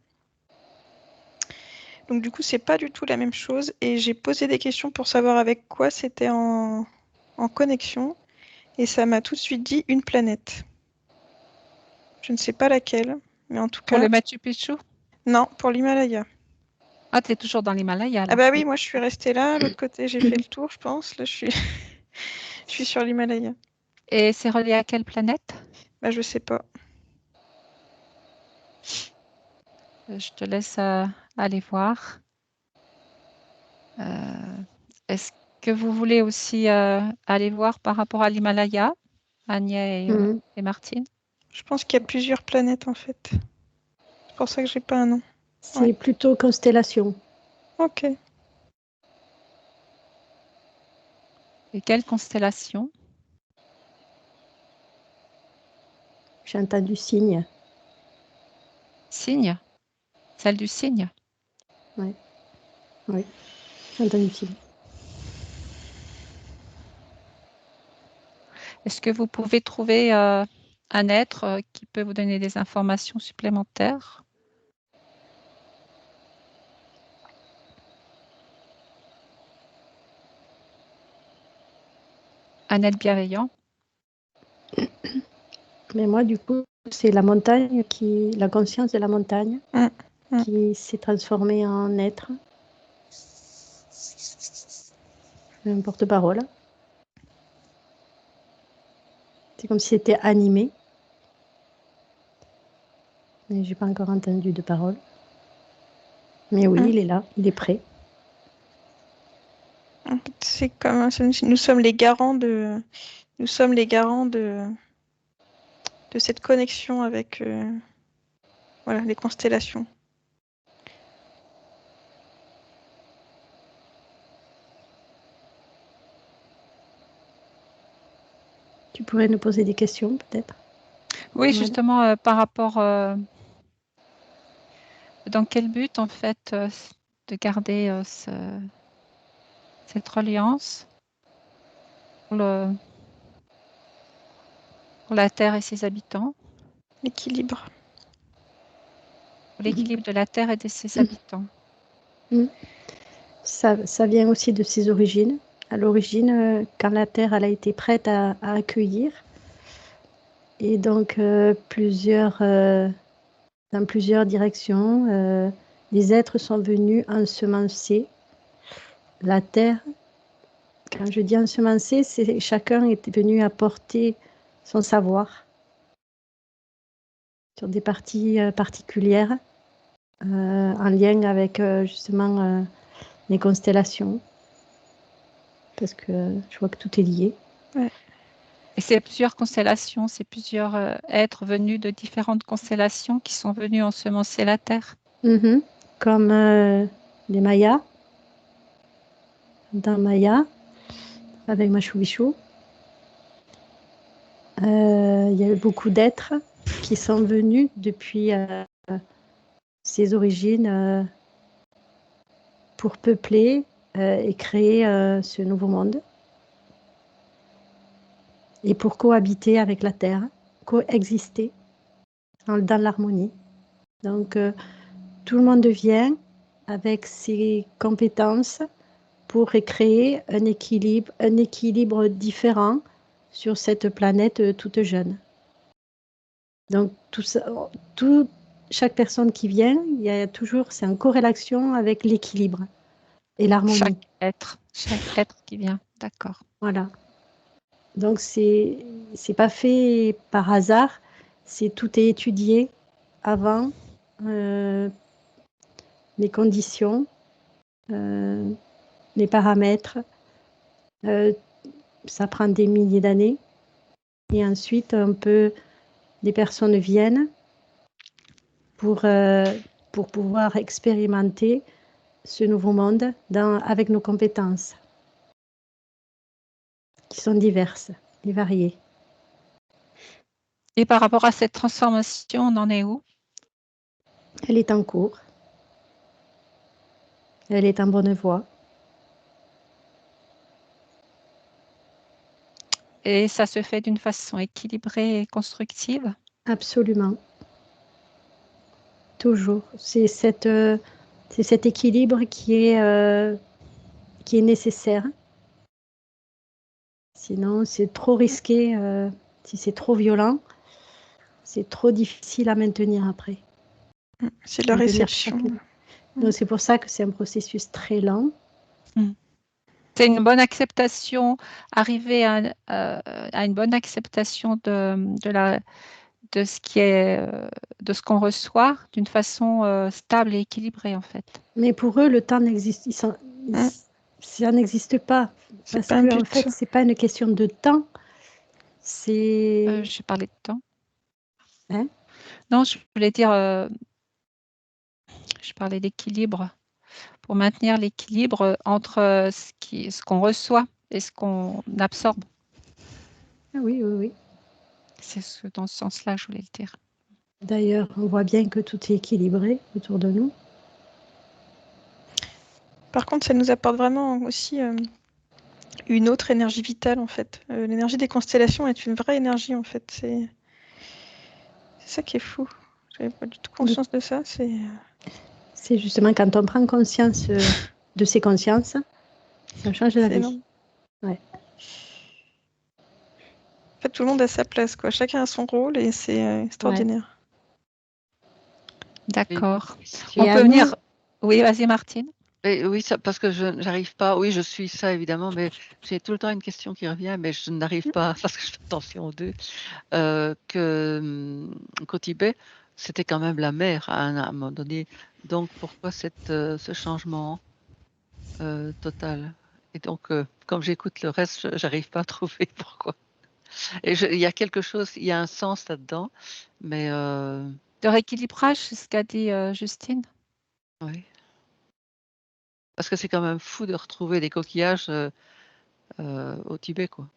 D: Donc du coup, c'est pas du tout la même chose. Et j'ai posé des questions pour savoir avec quoi c'était en connexion. Et ça m'a tout de suite dit une planète. Je ne sais pas laquelle, mais en tout
A: Pour
D: cas.
A: le Machu Picchu?
D: Non, pour l'Himalaya.
A: Ah, tu es toujours dans l'Himalaya
D: Ah
A: alors.
D: bah oui, moi je suis restée là. L'autre côté, j'ai fait le tour, je pense. Là, je suis sur l'Himalaya.
A: Et c'est relié à quelle planète?
D: Bah je sais pas.
A: Je te laisse aller voir. Est-ce que vous voulez aussi aller voir par rapport à l'Himalaya, Agnès et Martine?
D: Je pense qu'il y a plusieurs planètes en fait. C'est pour ça que j'ai pas un nom.
C: C'est plutôt constellation.
D: Ok.
A: Et quelle constellation?
C: J'ai entendu cygne.
A: Cygne? Celle du cygne?
C: Oui, j'ai entendu cygne.
A: Est-ce que vous pouvez trouver un être qui peut vous donner des informations supplémentaires? Un être bienveillant?
C: Mais moi, du coup, c'est la montagne la conscience de la montagne qui s'est transformée en être. Un porte-parole. C'est comme si c'était animé. Mais j'ai pas encore entendu de parole. Mais oui, il est là, il est prêt.
D: En fait, c'est comme nous sommes les garants de cette connexion avec voilà, les constellations.
C: Tu pourrais nous poser des questions, peut-être?
A: Oui, justement, par rapport... dans quel but, en fait, de garder cette reliance pour la Terre et ses habitants?
D: L'équilibre.
A: Pour l'équilibre de la Terre et de ses habitants.
C: Ça vient aussi de ses origines. À l'origine, quand la Terre elle a été prête à accueillir, et donc dans plusieurs directions, les êtres sont venus ensemencer la Terre. Quand je dis ensemencer, c'est chacun est venu apporter son savoir sur des parties particulières en lien avec justement les constellations. Parce que je vois que tout est lié.
D: Ouais.
A: Et c'est plusieurs constellations, c'est plusieurs êtres venus de différentes constellations qui sont venus ensemencer la Terre.
C: Comme les Mayas, dans Maya, avec Machu Picchu. il y a eu beaucoup d'êtres qui sont venus depuis ses origines pour peupler et créer ce nouveau monde et pour cohabiter avec la Terre, coexister dans l'harmonie. Donc, tout le monde vient avec ses compétences pour créer un équilibre différent sur cette planète toute jeune. Donc, chaque personne qui vient, c'est en corrélation avec l'équilibre et l'harmonie.
A: Chaque être qui vient, d'accord.
C: Voilà. Donc, c'est pas fait par hasard, tout est étudié avant, les conditions, les paramètres. Ça prend des milliers d'années. Et ensuite, les personnes viennent pour pouvoir expérimenter ce nouveau monde avec nos compétences, qui sont diverses et variées.
A: Et par rapport à cette transformation, on en est où?
C: Elle est en cours. Elle est en bonne voie.
A: Et ça se fait d'une façon équilibrée et constructive?
C: Absolument. Toujours. C'est cet équilibre qui est nécessaire. Sinon, c'est trop risqué. Si c'est trop violent, c'est trop difficile à maintenir après.
D: C'est de la réception.
C: Donc, c'est pour ça que c'est un processus très lent.
A: C'est une bonne acceptation, arriver à une bonne acceptation de ce qu'on reçoit d'une façon stable et équilibrée en fait.
C: Mais pour eux, le temps n'existe, ça n'existe pas. Parce que en fait, c'est pas une question de temps. C'est.
A: J'ai parlé de temps.
C: Hein?
A: Non, je voulais dire. Je parlais d'équilibre. Pour maintenir l'équilibre entre ce qu'on reçoit et ce qu'on absorbe.
C: Ah oui, oui, oui.
A: C'est dans ce sens-là que je voulais le dire.
C: D'ailleurs, on voit bien que tout est équilibré autour de nous.
D: Par contre, ça nous apporte vraiment aussi une autre énergie vitale, en fait. L'énergie des constellations est une vraie énergie, en fait. C'est ça qui est fou. J'avais pas du tout conscience de ça.
C: C'est justement quand on prend conscience de ces consciences, ça change la vie.
D: Énorme. Ouais. En fait, tout le monde a sa place, quoi. Chacun a son rôle et c'est extraordinaire.
A: D'accord. On peut venir. Oui, vas-y, Martine.
B: Oui, parce que je n'arrive pas. Oui, je suis ça évidemment, mais j'ai tout le temps une question qui revient, mais je n'arrive pas parce que je fais attention aux deux. Qu'au Tibet, c'était quand même la mer à un moment donné. Donc pourquoi ce changement total? Et donc, comme j'écoute le reste, j'arrive pas à trouver pourquoi. Et il y a quelque chose, il y a un sens là-dedans, mais
A: de rééquilibrage, c'est ce qu'a dit Justine.
B: Oui. Parce que c'est quand même fou de retrouver des coquillages au Tibet, quoi.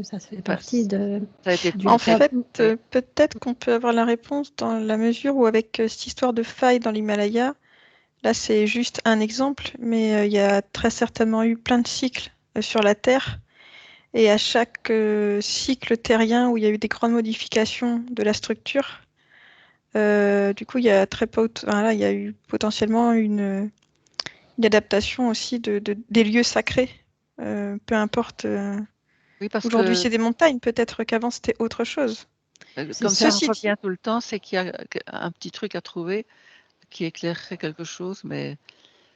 C: Ça fait partie de.
B: Ça a été
D: en fait, peut-être qu'on peut avoir la réponse dans la mesure où, avec cette histoire de faille dans l'Himalaya, là c'est juste un exemple, mais il y a très certainement eu plein de cycles sur la Terre. Et à chaque cycle terrien où il y a eu des grandes modifications de la structure, du coup, il y a il y a eu potentiellement une adaptation aussi des lieux sacrés, peu importe.
B: Oui, parce
D: aujourd'hui,
B: que
D: c'est des montagnes. Peut-être qu'avant, c'était autre chose.
B: comme ça revient tout le temps, c'est qu'il y a un petit truc à trouver qui éclairerait quelque chose, mais.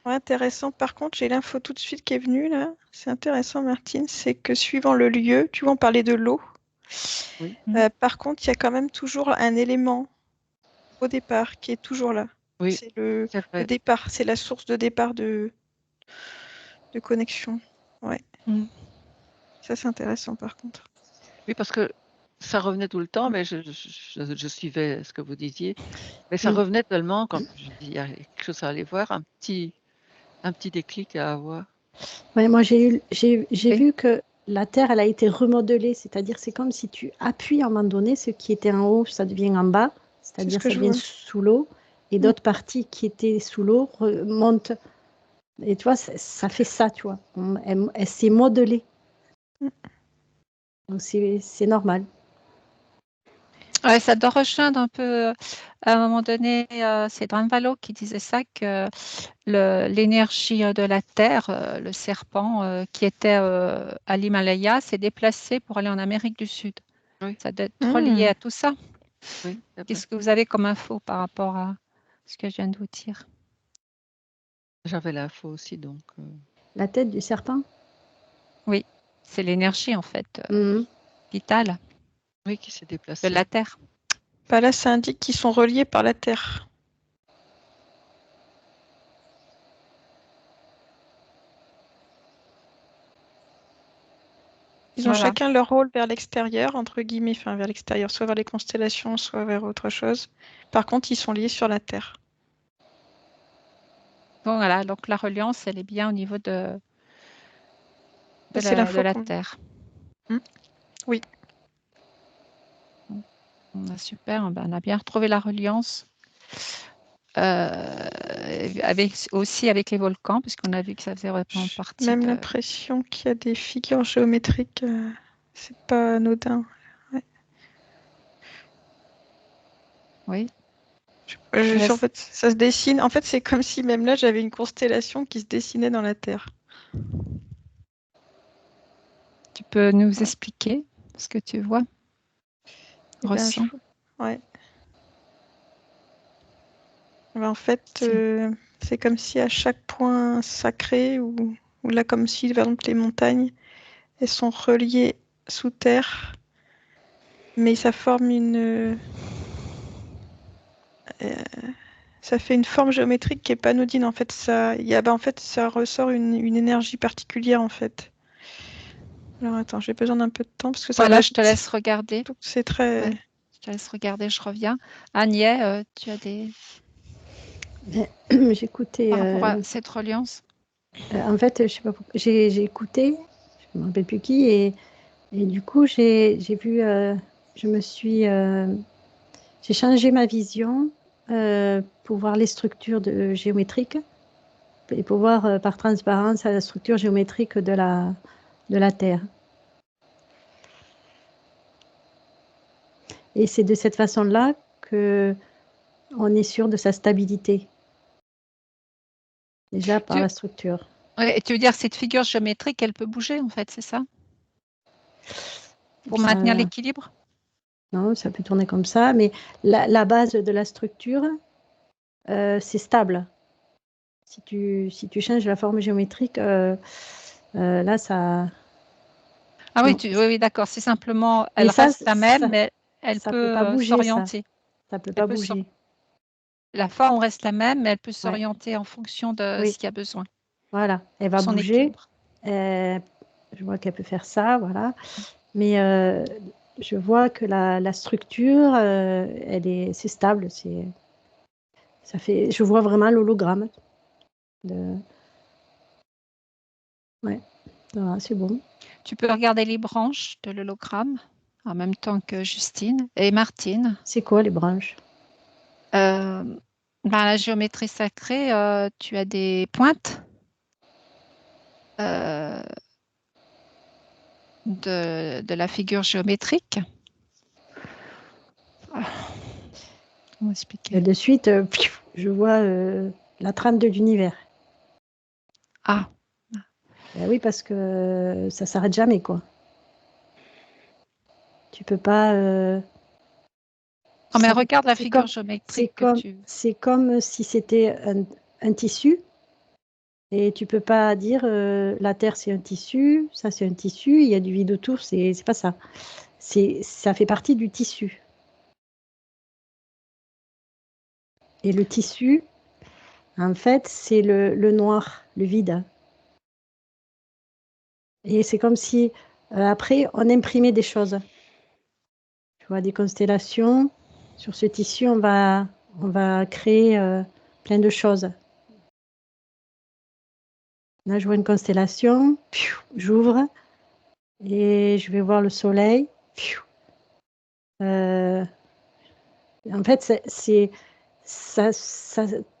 D: Ouais, intéressant. Par contre, j'ai l'info tout de suite qui est venue là. C'est intéressant, Martine. C'est que suivant le lieu, tu vois, on parlait de l'eau.
B: Oui.
D: Par contre, il y a quand même toujours un élément au départ qui est toujours là.
B: Oui,
D: c'est le départ, c'est la source de départ de connexion. Ouais. Ça, c'est intéressant par contre.
B: Oui, parce que ça revenait tout le temps, mais je suivais ce que vous disiez. Mais ça revenait tellement quand je dis il y a quelque chose à aller voir, un petit déclic à avoir.
C: Ouais, moi j'ai vu que la Terre, elle a été remodelée, c'est-à-dire c'est comme si tu appuies à un moment donné, ce qui était en haut, ça devient en bas,
D: C'est ce
C: c'est-à-dire
D: que
C: ça
D: je
C: devient
D: vois.
C: sous l'eau, et d'autres parties qui étaient sous l'eau remontent. Et tu vois, ça fait ça, tu vois. Elle s'est modelée.
D: Mm.
C: Donc c'est normal.
A: Ouais, ça doit rejoindre un peu, à un moment donné, c'est Dranvalo qui disait ça, que l'énergie de la Terre, le serpent qui était à l'Himalaya, s'est déplacé pour aller en Amérique du Sud.
B: Oui,
A: Ça doit être relié à tout ça.
B: oui, c'est vrai.
A: Qu'est-ce que vous avez comme info par rapport à ce que je viens de vous dire?
B: J'avais l'info aussi, donc
C: La tête du serpent.
A: Oui, c'est l'énergie en fait,
C: Mhm.
A: vitale
B: oui, qui s'est
A: de
B: déplacé.
A: la Terre.
D: Bah là, ça indique qu'ils sont reliés par la Terre. Ils ont
A: Voilà.
D: chacun leur rôle vers l'extérieur, entre guillemets, enfin vers l'extérieur, soit vers les constellations, soit vers autre chose. Par contre, ils sont liés sur la Terre.
A: Bon, voilà, donc la reliance, elle est bien au niveau de
D: C'est l'info
A: la
D: qu'on...
A: Terre.
D: Oui.
A: Super, ben, on a bien retrouvé la reliance. Aussi avec les volcans, puisqu'on a vu que ça faisait vraiment
D: J'ai
A: partie
D: même
A: de...
D: l'impression qu'il y a des figures géométriques. C'est pas anodin.
A: Oui.
D: En fait, ça se dessine. En fait, c'est comme si même là, j'avais une constellation qui se dessinait dans la Terre.
A: Tu peux nous
D: Ouais.
A: expliquer ce que tu vois,
D: Eh ben,
A: ressens?
D: ouais. En fait, c'est comme si à chaque point sacré, ou là, comme si, par exemple, les montagnes, elles sont reliées sous terre, mais ça forme ça fait une forme géométrique qui est pas anodine. En fait, ça ressort une énergie particulière, en fait. Alors, attends, j'ai besoin d'un peu de temps, parce que ça
A: Voilà,
D: va...
A: je te laisse regarder.
D: Donc, c'est très...
A: Ouais, je te laisse regarder, je reviens. Agnès, tu as des...
C: J'écoutais.
A: Par rapport à cette reliance?
C: En fait, je sais pas pourquoi. J'ai écouté, je me rappelle plus qui, et du coup, j'ai vu. Je me suis. J'ai changé ma vision pour voir les structures géométriques et pour voir par transparence la structure géométrique de la Terre. Et c'est de cette façon-là que on est sûr de sa stabilité, déjà par la structure.
A: Ouais, tu veux dire cette figure géométrique, elle peut bouger en fait, c'est ça? Pour
C: Ça,
A: maintenir l'équilibre?
C: non, ça peut tourner comme ça, mais la base de la structure, c'est stable. Si tu changes la forme géométrique, là, ça...
A: Ah oui,
C: Non.
A: oui, d'accord. C'est simplement,
C: Mais
A: elle reste la même, mais elle
C: ça peut
A: peut
C: pas bouger, ça.
A: s'orienter.
C: Ça peut
A: Elle
C: pas
A: peut
C: bouger.
A: La forme reste la même, mais elle peut
C: Ouais.
A: s'orienter en fonction de
C: Oui,
A: ce qu'il y a besoin
C: voilà. Elle va
A: pour son
C: bouger.
A: équilibre.
C: Je vois qu'elle peut faire ça, voilà. Mais je vois que la structure, c'est stable. Je vois vraiment l'hologramme. Ouais, voilà, c'est bon.
A: Tu peux regarder les branches de l'hologramme en même temps que Justine et Martine.
C: C'est quoi les branches?
A: Dans la géométrie sacrée, tu as des pointes euh, de la figure géométrique. Comment expliquer?
C: De suite, je vois la trame de l'univers.
A: Ah,
C: Ben oui, parce que ça s'arrête jamais, quoi. Tu peux pas.
A: non, mais regarde la figure
C: C'est
A: géométrique que
C: comme,
A: tu...
C: c'est comme si c'était un tissu, et tu peux pas dire la Terre c'est un tissu, ça c'est un tissu, il y a du vide autour, c'est pas ça. Ça fait partie du tissu. Et le tissu, en fait, c'est le noir, le vide. Et c'est comme si après on imprimait des choses. Tu vois, des constellations. Sur ce tissu, on va créer plein de choses. Là, je vois une constellation, j'ouvre, Et je vais voir le soleil. Pfiou. En fait,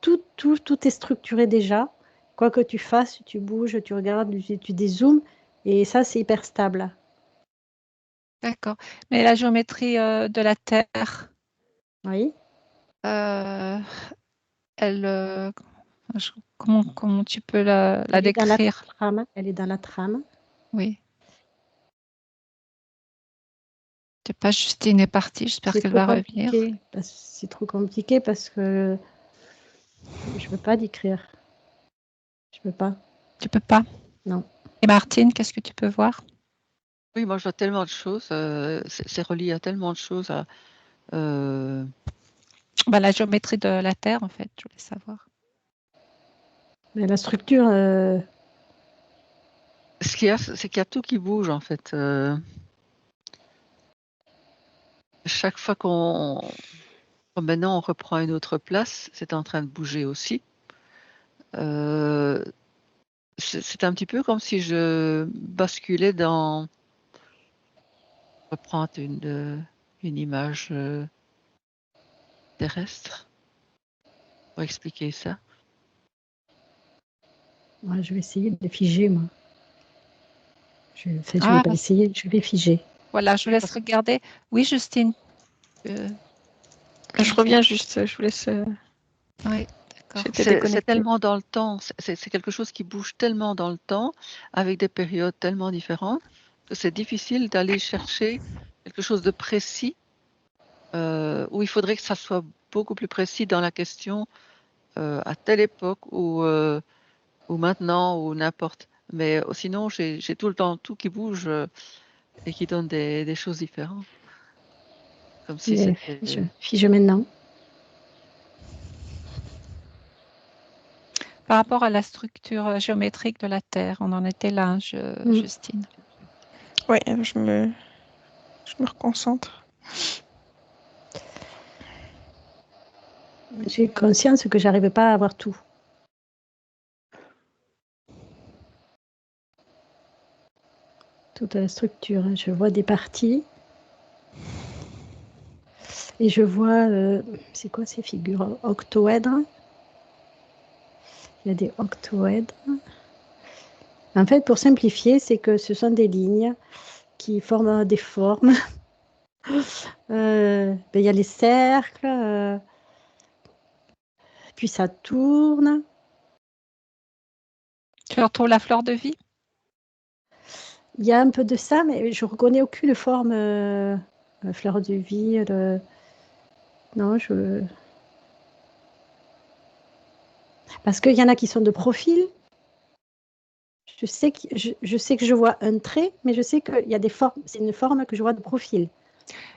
C: tout est structuré déjà. Quoi que tu fasses, tu bouges, tu regardes, tu dézoomes. Et ça, c'est hyper stable.
A: D'accord. Mais la géométrie de la Terre,
C: Oui.
A: euh, elle, comment tu peux la
C: Elle est dans la
A: décrire?
C: trame. Elle est dans la trame.
A: Oui. C'est pas Justine est partie, j'espère
C: C'est
A: qu'elle
C: trop
A: va revenir.
C: compliqué. C'est trop compliqué parce que je veux pas décrire. Je peux pas.
A: Tu peux pas?
C: Non.
A: Et Martine, qu'est-ce que tu peux voir?
B: Oui, moi je vois tellement de choses, c'est relié à tellement de choses.
A: Bah, la géométrie de la Terre, en fait, je voulais savoir.
C: Mais la structure,
B: Ce qu'il y a, c'est qu'il y a tout qui bouge en fait. Chaque fois maintenant on reprend une autre place, c'est en train de bouger aussi. C'est un petit peu comme si je basculais dans reprendre une image terrestre pour expliquer ça.
C: moi, je vais essayer de figer, moi. Je vais
A: Ah,
C: pas essayer, je vais figer.
A: voilà, je vous laisse regarder. Oui, Justine.
D: Je reviens juste, je vous laisse.
A: Oui, d'accord.
D: J'étais
B: C'est
D: déconnectée.
B: tellement dans le temps, c'est quelque chose qui bouge tellement dans le temps, avec des périodes tellement différentes, que c'est difficile d'aller chercher quelque chose de précis, où il faudrait que ça soit beaucoup plus précis dans la question, à telle époque ou maintenant ou n'importe. Mais sinon, j'ai tout le temps tout qui bouge et qui donne des choses différentes. Comme si
C: Mais
B: c'était...
C: fige maintenant.
A: Par rapport à la structure géométrique de la Terre, on en était là, Justine.
D: Ouais, je me reconcentre.
C: J'ai conscience que j'arrivais pas à avoir tout. Toute la structure. Je vois des parties. Et je vois, c'est quoi ces figures? Octoèdres. Il y a des octoèdres. En fait, pour simplifier, c'est que ce sont des lignes qui forment des formes. Il y a les cercles, puis ça tourne.
A: Tu retrouves la fleur de vie?
C: Il y a un peu de ça, mais je ne reconnais aucune forme fleur de vie. Non, parce qu'il y en a qui sont de profil. Je sais que je vois un trait, mais je sais qu'il y a des formes. C'est une forme que je vois de profil.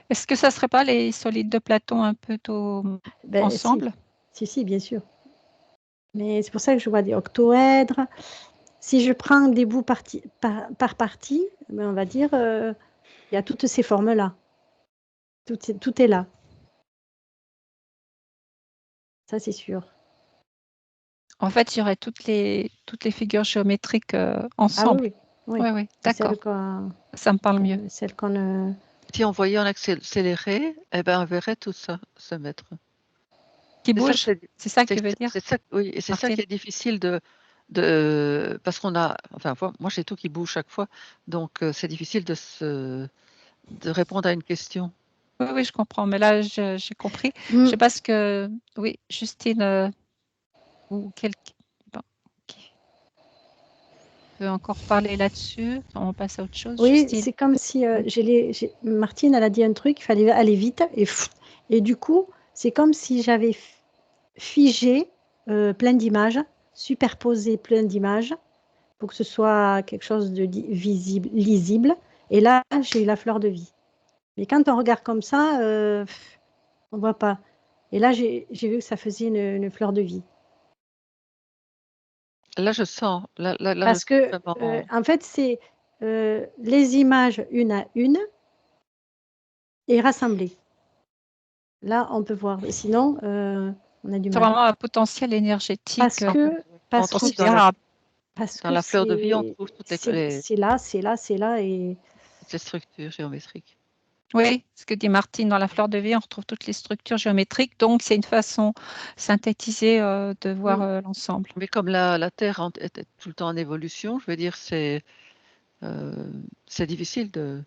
A: Est-ce que ça ne serait pas les solides de Platon un peu ensemble?
C: Si, bien sûr. Mais c'est pour ça que je vois des octoèdres. Si je prends des bouts par partie, on va dire, il y a toutes ces formes-là. Tout est là. Ça, c'est sûr.
A: En fait, il y aurait toutes les figures géométriques
C: Ah
A: ensemble.
C: oui.
A: Oui, d'accord. Ça me parle mieux.
C: Celle qu'on...
B: Si on voyait en accéléré, eh ben, on verrait tout ça se mettre.
A: Qui bouge? C'est ça que tu veux dire?
B: C'est ça, oui, et c'est ça qui est difficile parce qu'on a, enfin, moi j'ai tout qui bouge chaque fois, donc c'est difficile de répondre à une question.
A: Oui, je comprends. Mais là, j'ai compris. Je sais pas ce que, oui, Justine ou quelqu'un qui peut encore parler là-dessus. On passe à autre chose.
C: Oui,
A: Justine.
C: c'est comme si Martine, elle a dit un truc, il fallait aller vite et du coup, c'est comme si j'avais figé plein d'images, superposé plein d'images pour que ce soit quelque chose de visible, lisible. Et là, j'ai eu la fleur de vie. Mais quand on regarde comme ça, on ne voit pas. Et là, j'ai vu que ça faisait une fleur de vie.
B: Là, je sens. Là,
C: Parce
B: je sens
C: que,
B: vraiment...
C: en fait, c'est les images une à une et rassemblées. Là, on peut voir. Sinon, on a du
A: C'est
C: mal.
A: vraiment un potentiel énergétique
C: Parce que
A: considérable.
B: Dans la fleur de vie, on trouve toutes les...
C: c'est là, et
B: toutes les structures géométriques.
A: Oui, ce que dit Martine, dans la fleur de vie, on retrouve toutes les structures géométriques, donc c'est une façon synthétisée de voir l'ensemble.
B: Mais comme la Terre est tout le temps en évolution, je veux dire, c'est difficile de...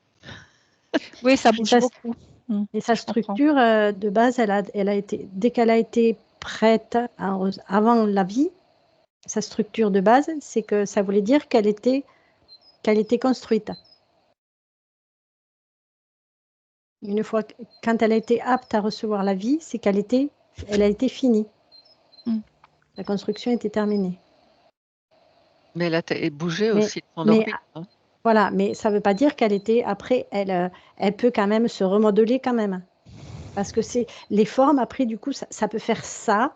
A: Oui, ça bouge beaucoup.
C: Et sa structure de base, elle a été, dès qu'elle a été prête avant la vie, sa structure de base, c'est que ça voulait dire qu'elle était construite. Une fois, quand elle a été apte à recevoir la vie, c'est qu'elle a été finie. La construction était terminée.
B: Mais elle a bougé aussi de son orbite. Hein.
C: Voilà, mais ça ne veut pas dire qu'elle était, après, elle peut quand même se remodeler quand même. Parce que c'est les formes, après, du coup, ça peut faire ça,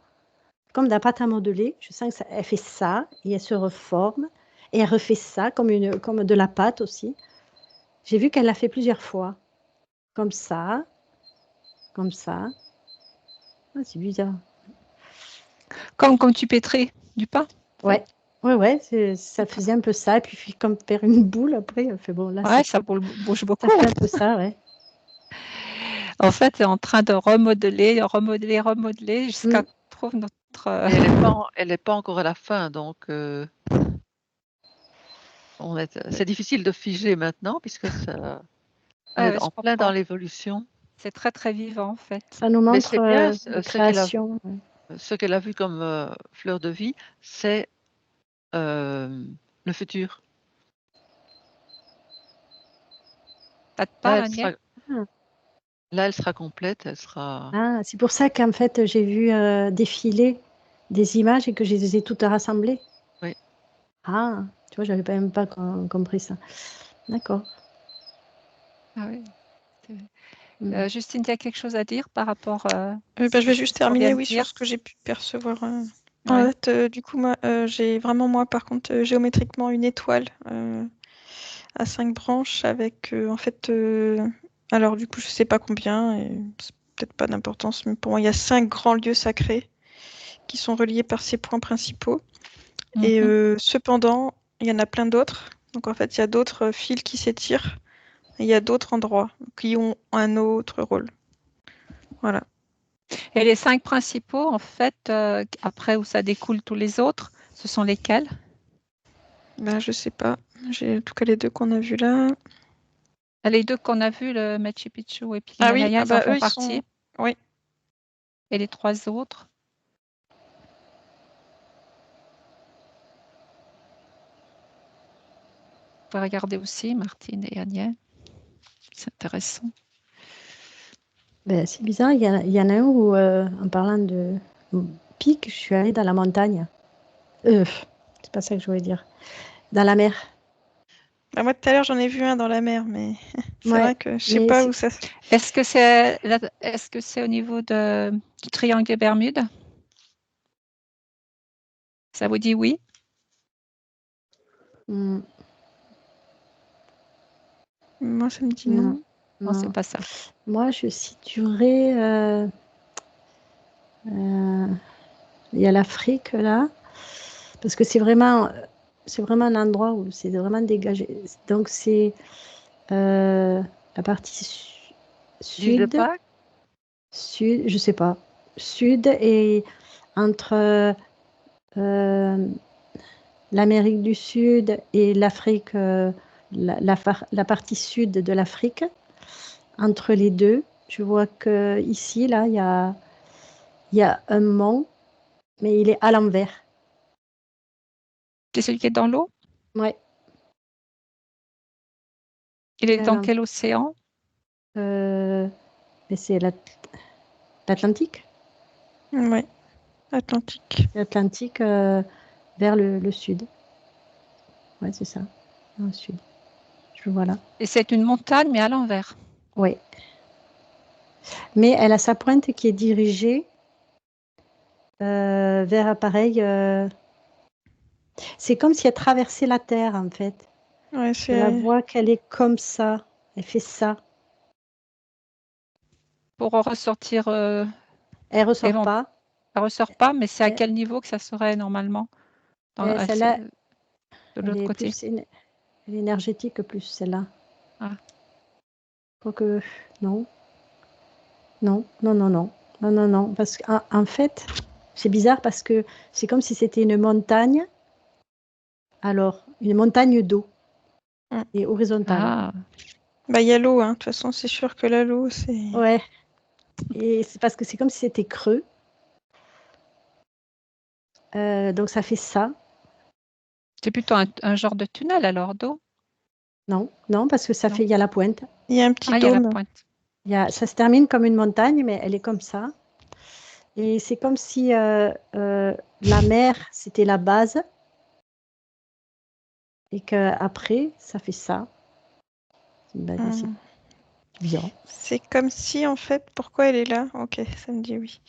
C: comme de la pâte à modeler. Je sens que elle fait ça, et elle se reforme, et elle refait ça, comme de la pâte aussi. J'ai vu qu'elle l'a fait plusieurs fois. Comme ça. Comme ça. Ah, c'est bizarre.
A: Comme tu pétrais du pain.
C: Ouais. Ouais, ça faisait un peu ça, et puis comme faire une boule, après, elle fait bon, là,
A: ouais, ça bouge beaucoup.
C: Ça fait un peu ça, ouais.
A: En fait, elle est en train de remodeler jusqu'à trouve notre...
B: Elle n'est pas encore à la fin, donc c'est difficile de figer maintenant, puisque on est en plein dans l'évolution.
A: C'est très, très vivant, en fait.
C: Ça nous montre
B: bien,
C: la création.
B: Ce qu'elle a vu comme fleur de vie, c'est le futur. Là, elle sera complète, elle sera...
C: Ah, c'est pour ça qu'en fait, j'ai vu défiler des images et que je les ai toutes rassemblées.
B: Oui.
C: Ah, tu vois, je n'avais même pas compris ça. D'accord.
A: Ah oui. Justine, tu as quelque chose à dire par rapport
D: je vais juste terminer sur ce que j'ai pu percevoir. En fait, du coup, moi, j'ai vraiment, par contre, géométriquement une étoile à 5 branches avec, en fait, alors du coup, je sais pas combien, et c'est peut-être pas d'importance, mais pour moi, il y a 5 grands lieux sacrés qui sont reliés par ces points principaux. Et cependant, il y en a plein d'autres. Donc, en fait, il y a d'autres fils qui s'étirent. Et il y a d'autres endroits qui ont un autre rôle. Voilà.
A: Et les 5 principaux, en fait, après où ça découle tous les autres, ce sont lesquels?
D: Ben, je sais pas. J'ai en tout cas les 2 qu'on a vus là.
A: Les 2 qu'on a vus, le Machu Picchu et puis l'Himalaya, ils en font partie.
D: Oui.
A: Et les 3 autres? Vous pouvez regarder aussi, Martine et Agnès. C'est intéressant.
C: Ben, c'est bizarre, il y en a un où, en parlant de pic, je suis allée dans la montagne. C'est pas ça que je voulais dire. Dans la mer.
D: Ben, moi, tout à l'heure, j'en ai vu un dans la mer, mais c'est vrai que je sais pas où ça...
A: Est-ce que c'est au niveau du triangle des Bermudes? Ça vous dit oui?
D: Moi, ça me dit non.
A: Non, c'est pas ça.
C: Moi, je situerais... il y a l'Afrique, là. Parce que c'est vraiment un endroit où c'est vraiment dégagé. Donc, c'est la partie sud. Sud, je sais pas. Sud et entre l'Amérique du Sud et l'Afrique, la partie sud de l'Afrique. Entre les deux, je vois que ici, là, il y a un mont, mais il est à l'envers.
A: C'est celui qui est dans l'eau?
C: Oui.
A: Il est dans quel océan?
C: C'est l'Atlantique.
D: Oui, Atlantique.
C: L'Atlantique vers le sud. Oui, c'est ça, dans le sud. Je vois là.
A: Et c'est une montagne, mais à l'envers.
C: Oui. Mais elle a sa pointe qui est dirigée vers, pareil, c'est comme si elle traversait la Terre, en fait.
D: Ouais,
C: je la vois qu'elle est comme ça. Elle fait ça.
A: Pour ressortir...
C: Elle ressort pas.
A: Elle ressort pas, mais c'est à quel niveau que ça serait normalement
C: celle-là,
A: de l'autre côté?
C: Elle est énergétique plus, celle-là.
A: Ah.
C: Quoique, non. Non, non, non, non. Non, non, non. Parce qu'en fait, c'est bizarre parce que c'est comme si c'était une montagne. Alors, une montagne d'eau
D: Mm.
C: et horizontale.
A: Ah,
D: Bah, il y a l'eau, hein. De toute façon, c'est sûr que là, l'eau, c'est.
C: Ouais. Et c'est parce que c'est comme si c'était creux. Donc, ça fait ça.
A: c'est plutôt un genre de tunnel alors, d'eau?
C: Non, non, parce que ça
A: Non.
C: fait, il y a la pointe.
D: Il y a un petit
A: Ah, il y a la
D: dôme.
A: pointe.
C: Ça se termine comme une montagne, mais elle est comme ça. Et c'est comme si la mer, c'était la base. Et qu'après, ça fait ça. Ben, c'est
D: Mm.
C: bien.
D: C'est comme si, en fait, pourquoi elle est là? Ok, ça me dit oui.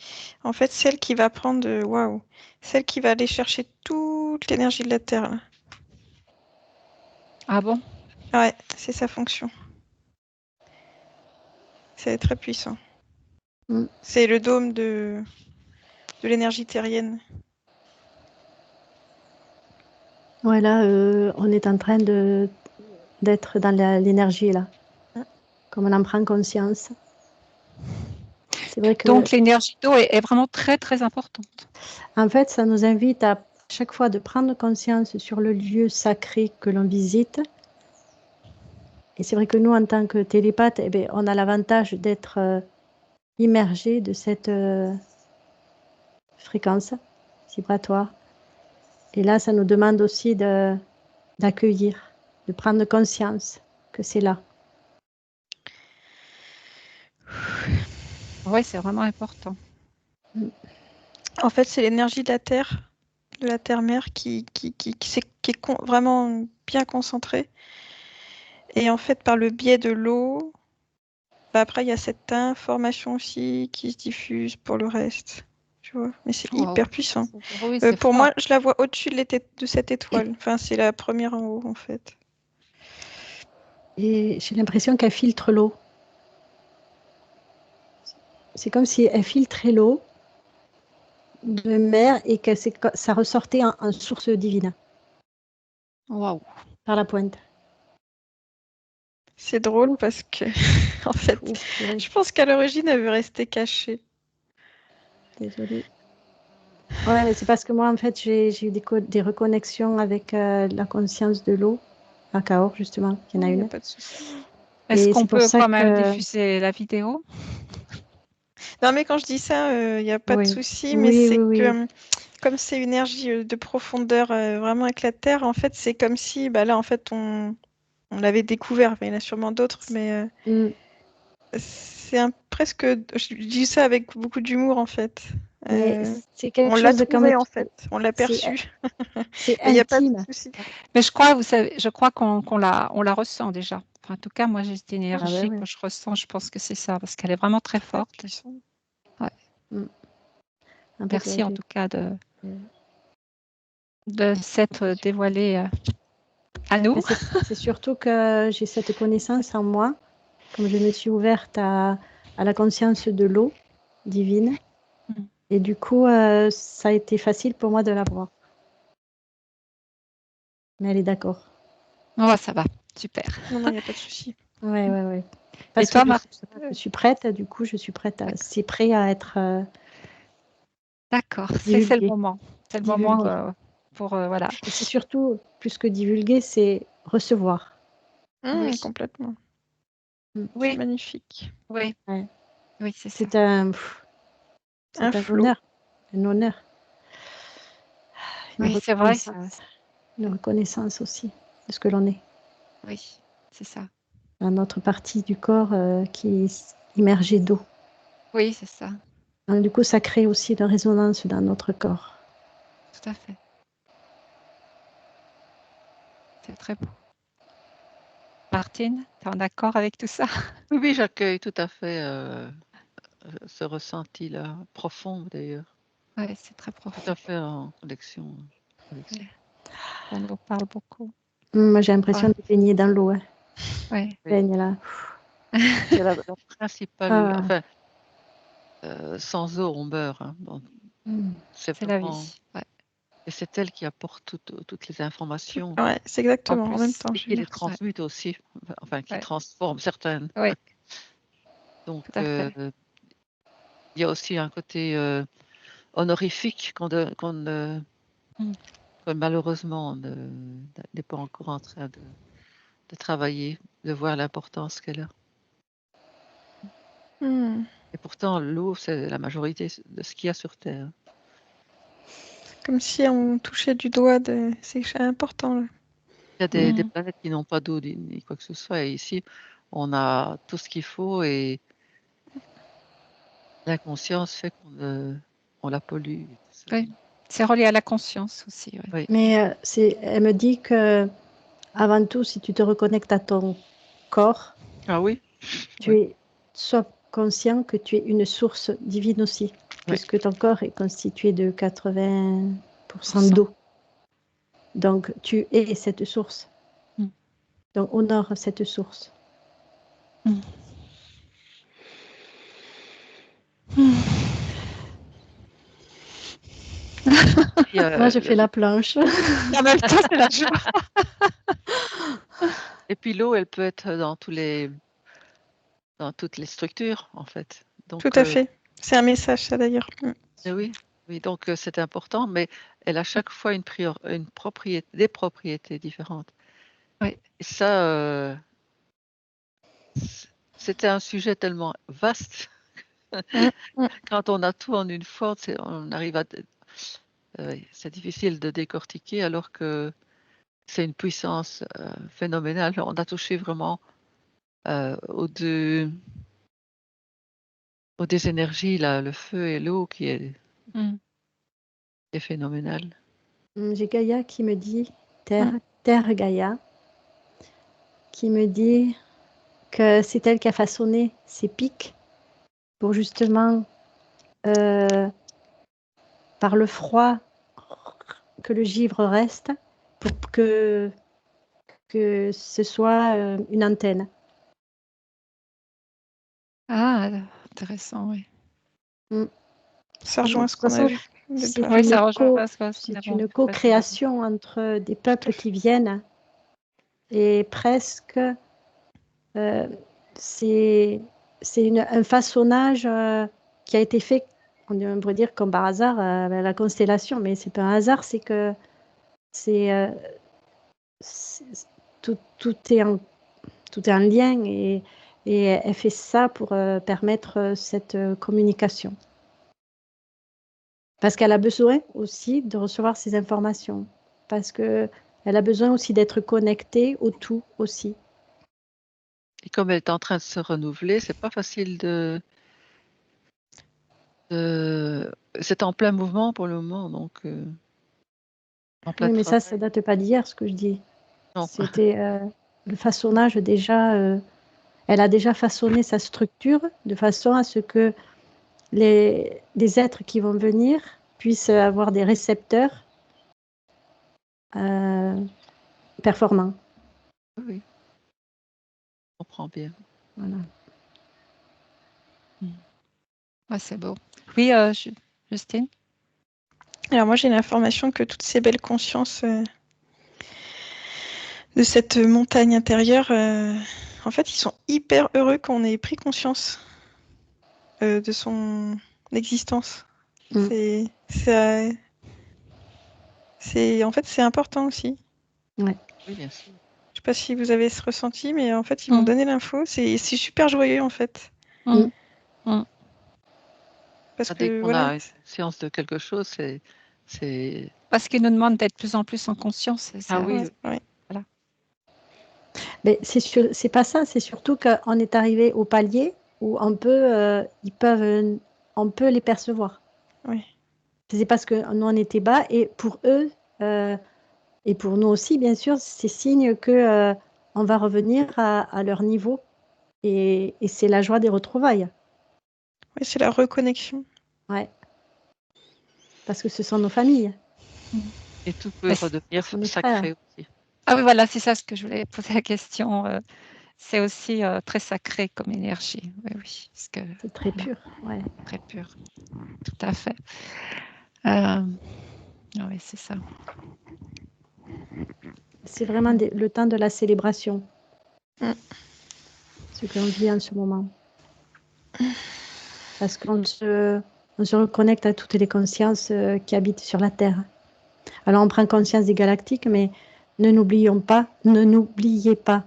D: En fait, celle qui va prendre, waouh, celle qui va aller chercher toute l'énergie de la Terre, là.
A: Ah bon?
D: Ouais, c'est sa fonction. C'est très puissant.
C: Mm.
D: C'est le dôme de l'énergie terrienne.
C: Ouais, là, on est en train d'être dans l'énergie, là.
D: Mm.
C: Comme on en prend conscience. C'est vrai que,
A: Donc l'énergie d'eau est vraiment très très importante.
C: en fait, ça nous invite à chaque fois de prendre conscience sur le lieu sacré que l'on visite. Et c'est vrai que nous, en tant que télépathes, eh bien, on a l'avantage d'être immergés de cette fréquence vibratoire. Et là, ça nous demande aussi d'accueillir, de prendre conscience que c'est là.
A: Oui, c'est vraiment important.
D: En fait, c'est l'énergie de la Terre-mère qui est vraiment bien concentrée. Et en fait, par le biais de l'eau, bah, après, il y a cette information aussi qui se diffuse pour le reste. Tu vois, mais c'est
A: Wow.
D: hyper puissant.
A: Oui, c'est
D: Pour
A: fort.
D: moi, je la vois au-dessus de cette étoile. Enfin, c'est la première en haut, en fait.
C: Et j'ai l'impression qu'elle filtre l'eau. C'est comme si elle filtrait l'eau de mer et que ça ressortait en source divine
A: Waouh.
C: par la pointe.
D: C'est drôle parce que, en fait,
C: Ouf, purée,
D: je pense qu'à l'origine, elle veut rester cachée.
C: désolée. Ouais, mais c'est parce que moi, en fait, j'ai eu des reconnexions avec la conscience de l'eau, à Cahors, justement, il y en a
D: Il n'y a
C: une.
D: pas de souci.
A: Est-ce
C: Et
A: qu'on
C: c'est pour
A: peut
C: ça
A: quand même
C: que.
A: diffuser la vidéo?
D: Non, mais quand je dis ça, il n'y a pas de
C: Oui,
D: souci, mais
C: oui,
D: c'est
C: oui, oui.
D: que comme c'est une énergie de profondeur vraiment avec la Terre, en fait, c'est comme si, bah là, en fait, on l'avait découvert. Mais il y en a sûrement d'autres, mais
C: Mm.
D: c'est presque. Je dis ça avec beaucoup d'humour, en fait.
C: Mais c'est
D: On
C: quelque
D: l'a
C: chose de
D: trouvé,
C: comme.
D: en fait. On l'a
C: C'est
D: perçu.
C: c'est
D: Mais il n'y a pas de
C: intime.
D: souci.
A: Mais je crois, vous savez, je crois qu'on la ressent déjà. Enfin, en tout cas, moi, j'ai cette
C: Ah ouais,
A: énergie
C: ouais.
A: que je ressens. Je pense que c'est ça, parce qu'elle est vraiment très
D: Très
A: forte.
D: puissant.
C: Mm. En fait, ouais,
A: Merci en tout cas
C: euh,
A: de s'être dévoilée à nous.
C: mais c'est surtout que j'ai cette connaissance en moi, comme je me suis ouverte à la conscience de l'eau divine.
A: Mm.
C: Et du coup, ça a été facile pour moi de la voir. Mais elle est d'accord.
A: Oh, ça va, super.
D: Non, non, il n'y a pas de souci.
C: Ouais, ouais, ouais.
A: Et
C: Parce que
A: toi, Marc?
C: je suis prête, du coup, je suis prête
A: D'accord.
C: c'est prêt à être
A: D'accord, c'est le
C: divulgué.
A: moment. C'est le moment
C: Divulgué.
A: pour voilà.
C: Et c'est surtout, plus que divulguer, c'est recevoir.
A: Oui,
D: Complètement.
C: Mm.
D: C'est
A: oui,
D: magnifique.
A: oui,
C: Ouais.
A: oui, c'est ça.
C: C'est un,
D: Un
C: c'est un
D: flot.
C: honneur. Un honneur. Une
A: Oui, c'est vrai.
C: reconnaissance. Une reconnaissance aussi de ce que l'on est.
A: Oui, c'est ça.
C: Dans notre partie du corps qui est immergée d'eau.
A: Oui, c'est ça.
C: Donc, du coup, ça crée aussi une résonance dans notre corps.
A: Tout à fait. C'est très beau. Martine, tu es en accord avec tout ça?
B: Oui, oui, j'accueille tout à fait ce ressenti-là, profond d'ailleurs,
A: Oui, c'est très
B: tout
A: profond.
B: à fait en connexion avec ça.
A: Ça nous parle beaucoup.
C: Moi, j'ai l'impression
A: Ouais.
C: de baigner dans l'eau. Hein.
A: Oui.
C: Je baigne là.
B: C'est la principale,
C: Ah.
B: enfin, sans eau, on meurt. Hein. Bon,
C: Mm.
B: c'est
A: C'est la
B: vraiment,
A: vie. Ouais.
B: et c'est elle qui apporte toutes les informations
D: Ouais, c'est
A: En
D: exactement en même
A: plus.
D: temps.
B: et
D: Je
B: qui
D: veux
B: les
D: dire.
B: transmute aussi, enfin, qui
A: Ouais.
B: transforme certaines.
A: Oui.
B: Donc,
A: Tout à fait.
B: il y a aussi un côté honorifique
A: Mm.
B: que malheureusement on n'est pas encore en train de travailler, de voir l'importance qu'elle a.
D: Hmm.
B: Et pourtant, l'eau, c'est la majorité de ce qu'il y a sur Terre.
D: Comme si on touchait du doigt de... C'est important, là.
B: Il y a des
A: Mm.
B: planètes qui n'ont pas d'eau ni quoi que ce soit. Et ici, on a tout ce qu'il faut et l'inconscience fait on la pollue. Et tout ça.
A: Oui. C'est relié à la conscience aussi. Oui.
B: Oui,
C: Mais elle me dit que avant tout, si tu te reconnectes à ton corps,
B: ah oui,
C: sois conscient que tu es une source divine aussi, puisque ton corps est constitué de 80% d'eau. Donc, tu es cette source.
A: Mm.
C: Donc, honore cette source.
A: Mm. Mm.
B: Puis,
C: Moi, je fais la planche.
A: En même temps, c'est la joie.
B: et puis l'eau, elle peut être dans toutes les structures, en fait. Donc,
D: Tout à fait. C'est un message, ça, d'ailleurs.
B: oui, donc c'est important, mais elle a chaque fois des propriétés différentes.
A: Oui.
B: Et ça, c'était un sujet tellement vaste. Quand on a tout en une fois, on arrive à... c'est difficile de décortiquer alors que c'est une puissance phénoménale. On a touché vraiment aux deux énergies, là, le feu et l'eau, qui est phénoménal.
C: J'ai Gaïa qui me dit, Terre Gaïa, qui me dit que c'est elle qui a façonné ces pics pour justement, par le froid, que le givre reste, pour que ce soit une antenne.
A: Ah, intéressant, oui.
D: Ça rejoint
C: De
D: ce
C: toute
D: qu'on a
C: façon,
D: vu.
A: Oui, ça rejoint ce qu'on
C: c'est
A: avait
C: une
A: précédemment.
C: co-création entre des peuples qui viennent et presque c'est un façonnage qui a été fait, on pourrait dire comme par hasard, la constellation, mais c'est pas un hasard, c'est que c'est tout est en lien et elle fait ça pour permettre cette communication. Parce qu'elle a besoin aussi de recevoir ces informations. Parce qu'elle a besoin aussi d'être connectée au tout aussi.
B: Et comme elle est en train de se renouveler, c'est pas facile c'est en plein mouvement pour le moment, donc en plein
C: Oui, mais ça
B: travail.
C: date pas d'hier, ce que je dis.
B: Non.
C: C'était le façonnage déjà. Elle a déjà façonné sa structure de façon à ce que les êtres qui vont venir puissent avoir des récepteurs performants.
B: Oui, on comprend bien.
C: Voilà.
A: Ouais, c'est beau. Oui, Justine.
D: Alors moi, j'ai l'information que toutes ces belles consciences de cette montagne intérieure, en fait, ils sont hyper heureux qu'on ait pris conscience de son existence. En fait, c'est important aussi.
C: Ouais.
B: Oui, bien sûr.
D: Je sais pas si vous avez ce ressenti, mais en fait, ils m'ont donné l'info. C'est super joyeux, en fait. Parce
B: Dès
D: que
B: qu'on
D: voilà.
B: a une conscience de quelque chose, c'est...
A: Parce qu'ils nous demandent d'être de plus en plus en conscience.
B: Ah oui.
D: Ouais.
A: Voilà.
C: Mais c'est pas ça, c'est surtout qu'on est arrivé au palier où on peut les percevoir.
D: Oui.
C: C'est parce que nous on était bas et pour eux et pour nous aussi bien sûr, c'est signe que on va revenir à leur niveau et c'est la joie des retrouvailles.
D: Oui, c'est la reconnexion.
C: Ouais. Parce que ce sont nos familles.
B: Et tout peut redevenir sacré aussi.
A: Ah oui, voilà, c'est ça ce que je voulais poser la question. C'est aussi très sacré comme énergie. Oui, oui.
C: C'est très pur. Ouais.
A: Très pur. Tout à fait. Oui, c'est ça.
C: C'est vraiment le temps de la célébration. Ce qu'on vit en ce moment. Parce qu'on on se reconnecte à toutes les consciences qui habitent sur la Terre. Alors on prend conscience des galactiques, mais ne n'oubliez pas,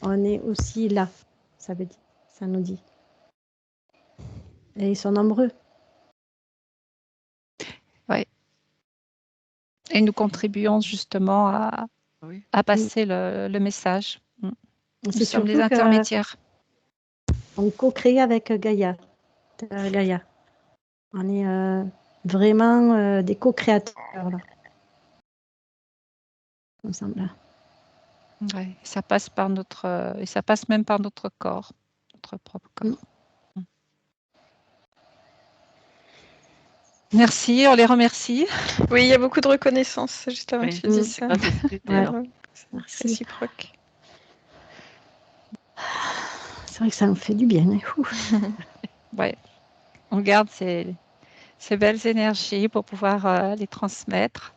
C: on est aussi là, ça veut dire, ça nous dit. Et ils sont nombreux.
A: Oui. Et nous contribuons justement
B: Oui.
A: à passer le message. Nous
C: C'est
A: sommes les
C: surtout
A: intermédiaires.
C: qu'on co-crée avec Gaïa, Terre Gaïa. On est vraiment des co-créateurs là. Ensemble.
A: Ouais, ça passe par et ça passe même par notre corps, notre propre corps. Merci, on les remercie.
D: Oui, il y a beaucoup de reconnaissance, juste avant que tu dises ça.
C: Merci.
D: Réciproque.
C: C'est vrai que ça nous fait du bien.
A: Ouais. On garde ces belles énergies pour pouvoir les transmettre.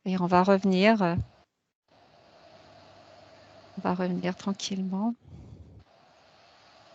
A: Et on va revenir tranquillement.